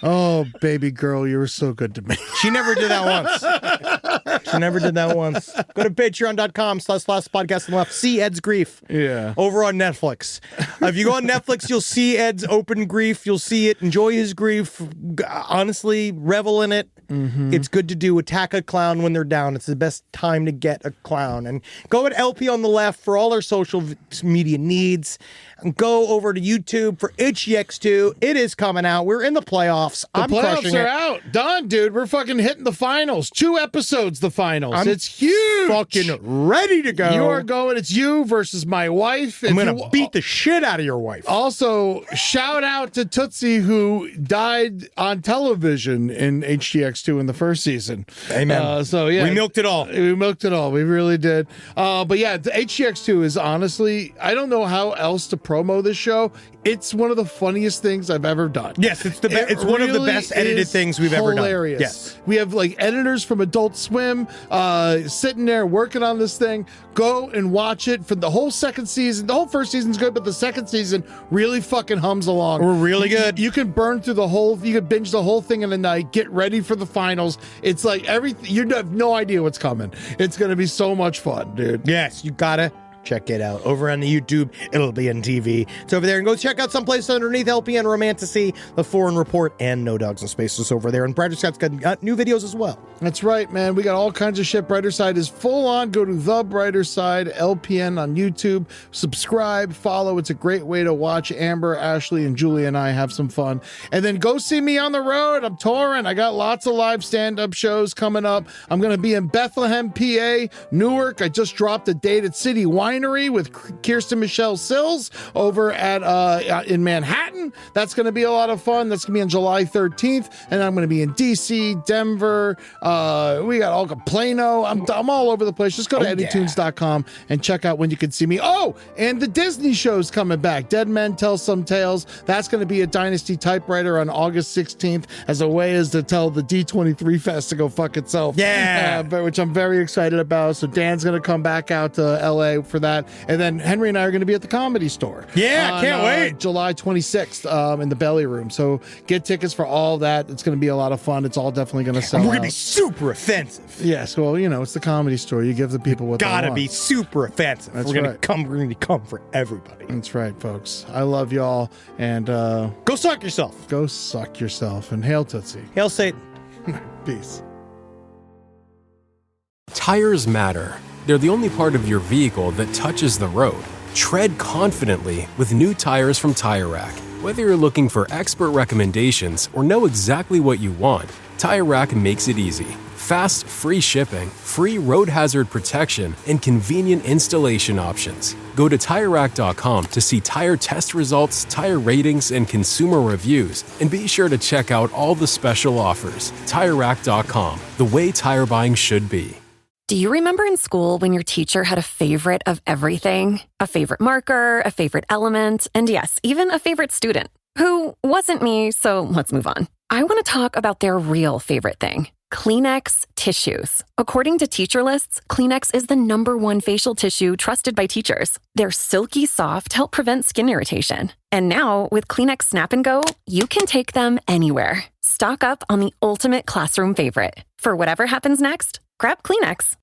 Oh, baby girl, you were so good to me. She never did that once. She never did that once. Go to patreon.com/last podcast and left. See Ed's grief. Yeah. Over on Netflix. If you go on Netflix, you'll see Ed's open grief. You'll see it. Enjoy his grief. Honestly, revel in it. It's good to do. Attack a clown when they're down. It's the best time to get a clown. And go at LP on the left for all our social media needs. And go over to YouTube for HGX2. It is coming out. We're in the playoffs. I'm The crushing playoffs are it. out. Done, dude. We're fucking hitting the finals. 2 episodes, the finals. It's huge. Fucking ready to go. You are going. It's you versus my wife. I'm going to beat the shit out of your wife. Also, shout out to Tootsie, who died on television in HGX2 in the first season. Amen. So, yeah. We milked it all. We milked it all. We really did. But yeah, the HGX2 is honestly, I don't know how else to promo this show. It's one of the funniest things I've ever done. Yes, it's the best. It's one of the really best edited is things we've ever done. Hilarious. Yes. We have like editors from Adult Swim sitting there working on this thing. Go and watch it for the whole second season. The whole first season's good, but the second season really fucking hums along. We're really good. You can burn through you can binge the whole thing in a night. Get ready for the finals. It's like everything. You have no idea what's coming. It's going to be so much fun, dude. Yes, you gotta check it out. Over on the YouTube, it'll be on TV. It's over there. And go check out someplace underneath LPN Romantasy, The Foreign Report, and No Dogs and Spaces over there. And Brighter Side's got new videos as well. That's right, man. We got all kinds of shit. Brighter Side is full on. Go to The Brighter Side, LPN on YouTube. Subscribe, follow. It's a great way to watch Amber, Ashley, and Julie and I have some fun. And then go see me on the road. I'm touring. I got lots of live stand-up shows coming up. I'm going to be in Bethlehem, PA, Newark. I just dropped a date at City Winery with Kirsten Michelle Sills over at in Manhattan. That's going to be a lot of fun. That's going to be on July 13th. And I'm going to be in DC, Denver. We got all Plano. I'm all over the place. Just go to eddytunes.com and check out when you can see me. Oh, and the Disney show's coming back. Dead Men Tell Some Tales. That's going to be at Dynasty Typewriter on August 16th as a way as to tell the D23 Fest to go fuck itself. Yeah. Which I'm very excited about. So Dan's going to come back out to LA for that. And then Henry and I are going to be at the Comedy Store. Yeah, on, can't wait. July 26th in the Belly Room. So get tickets for all that. It's going to be a lot of fun. It's all definitely going to sell We're out. going to be super offensive. Yes, well, you know, it's the Comedy Store. You give the people what they want. Gotta be super offensive. That's We're right. gonna come for everybody. That's right, folks. I love y'all. And Go suck yourself. go suck yourself. And hail Tootsie. Hail Satan. Peace. Tires matter. They're the only part of your vehicle that touches the road. Tread confidently with new tires from Tire Rack. Whether you're looking for expert recommendations or know exactly what you want, Tire Rack makes it easy. Fast, free shipping, free road hazard protection, and convenient installation options. Go to TireRack.com to see tire test results, tire ratings, and consumer reviews, and be sure to check out all the special offers. TireRack.com, the way tire buying should be. Do you remember in school when your teacher had a favorite of everything? A favorite marker, a favorite element, and yes, even a favorite student? Who wasn't me, so let's move on. I want to talk about their real favorite thing. Kleenex tissues. According to teacher lists, Kleenex is the #1 facial tissue trusted by teachers. They're silky soft, help prevent skin irritation. And now, with Kleenex Snap and Go, you can take them anywhere. Stock up on the ultimate classroom favorite. For whatever happens next, grab Kleenex.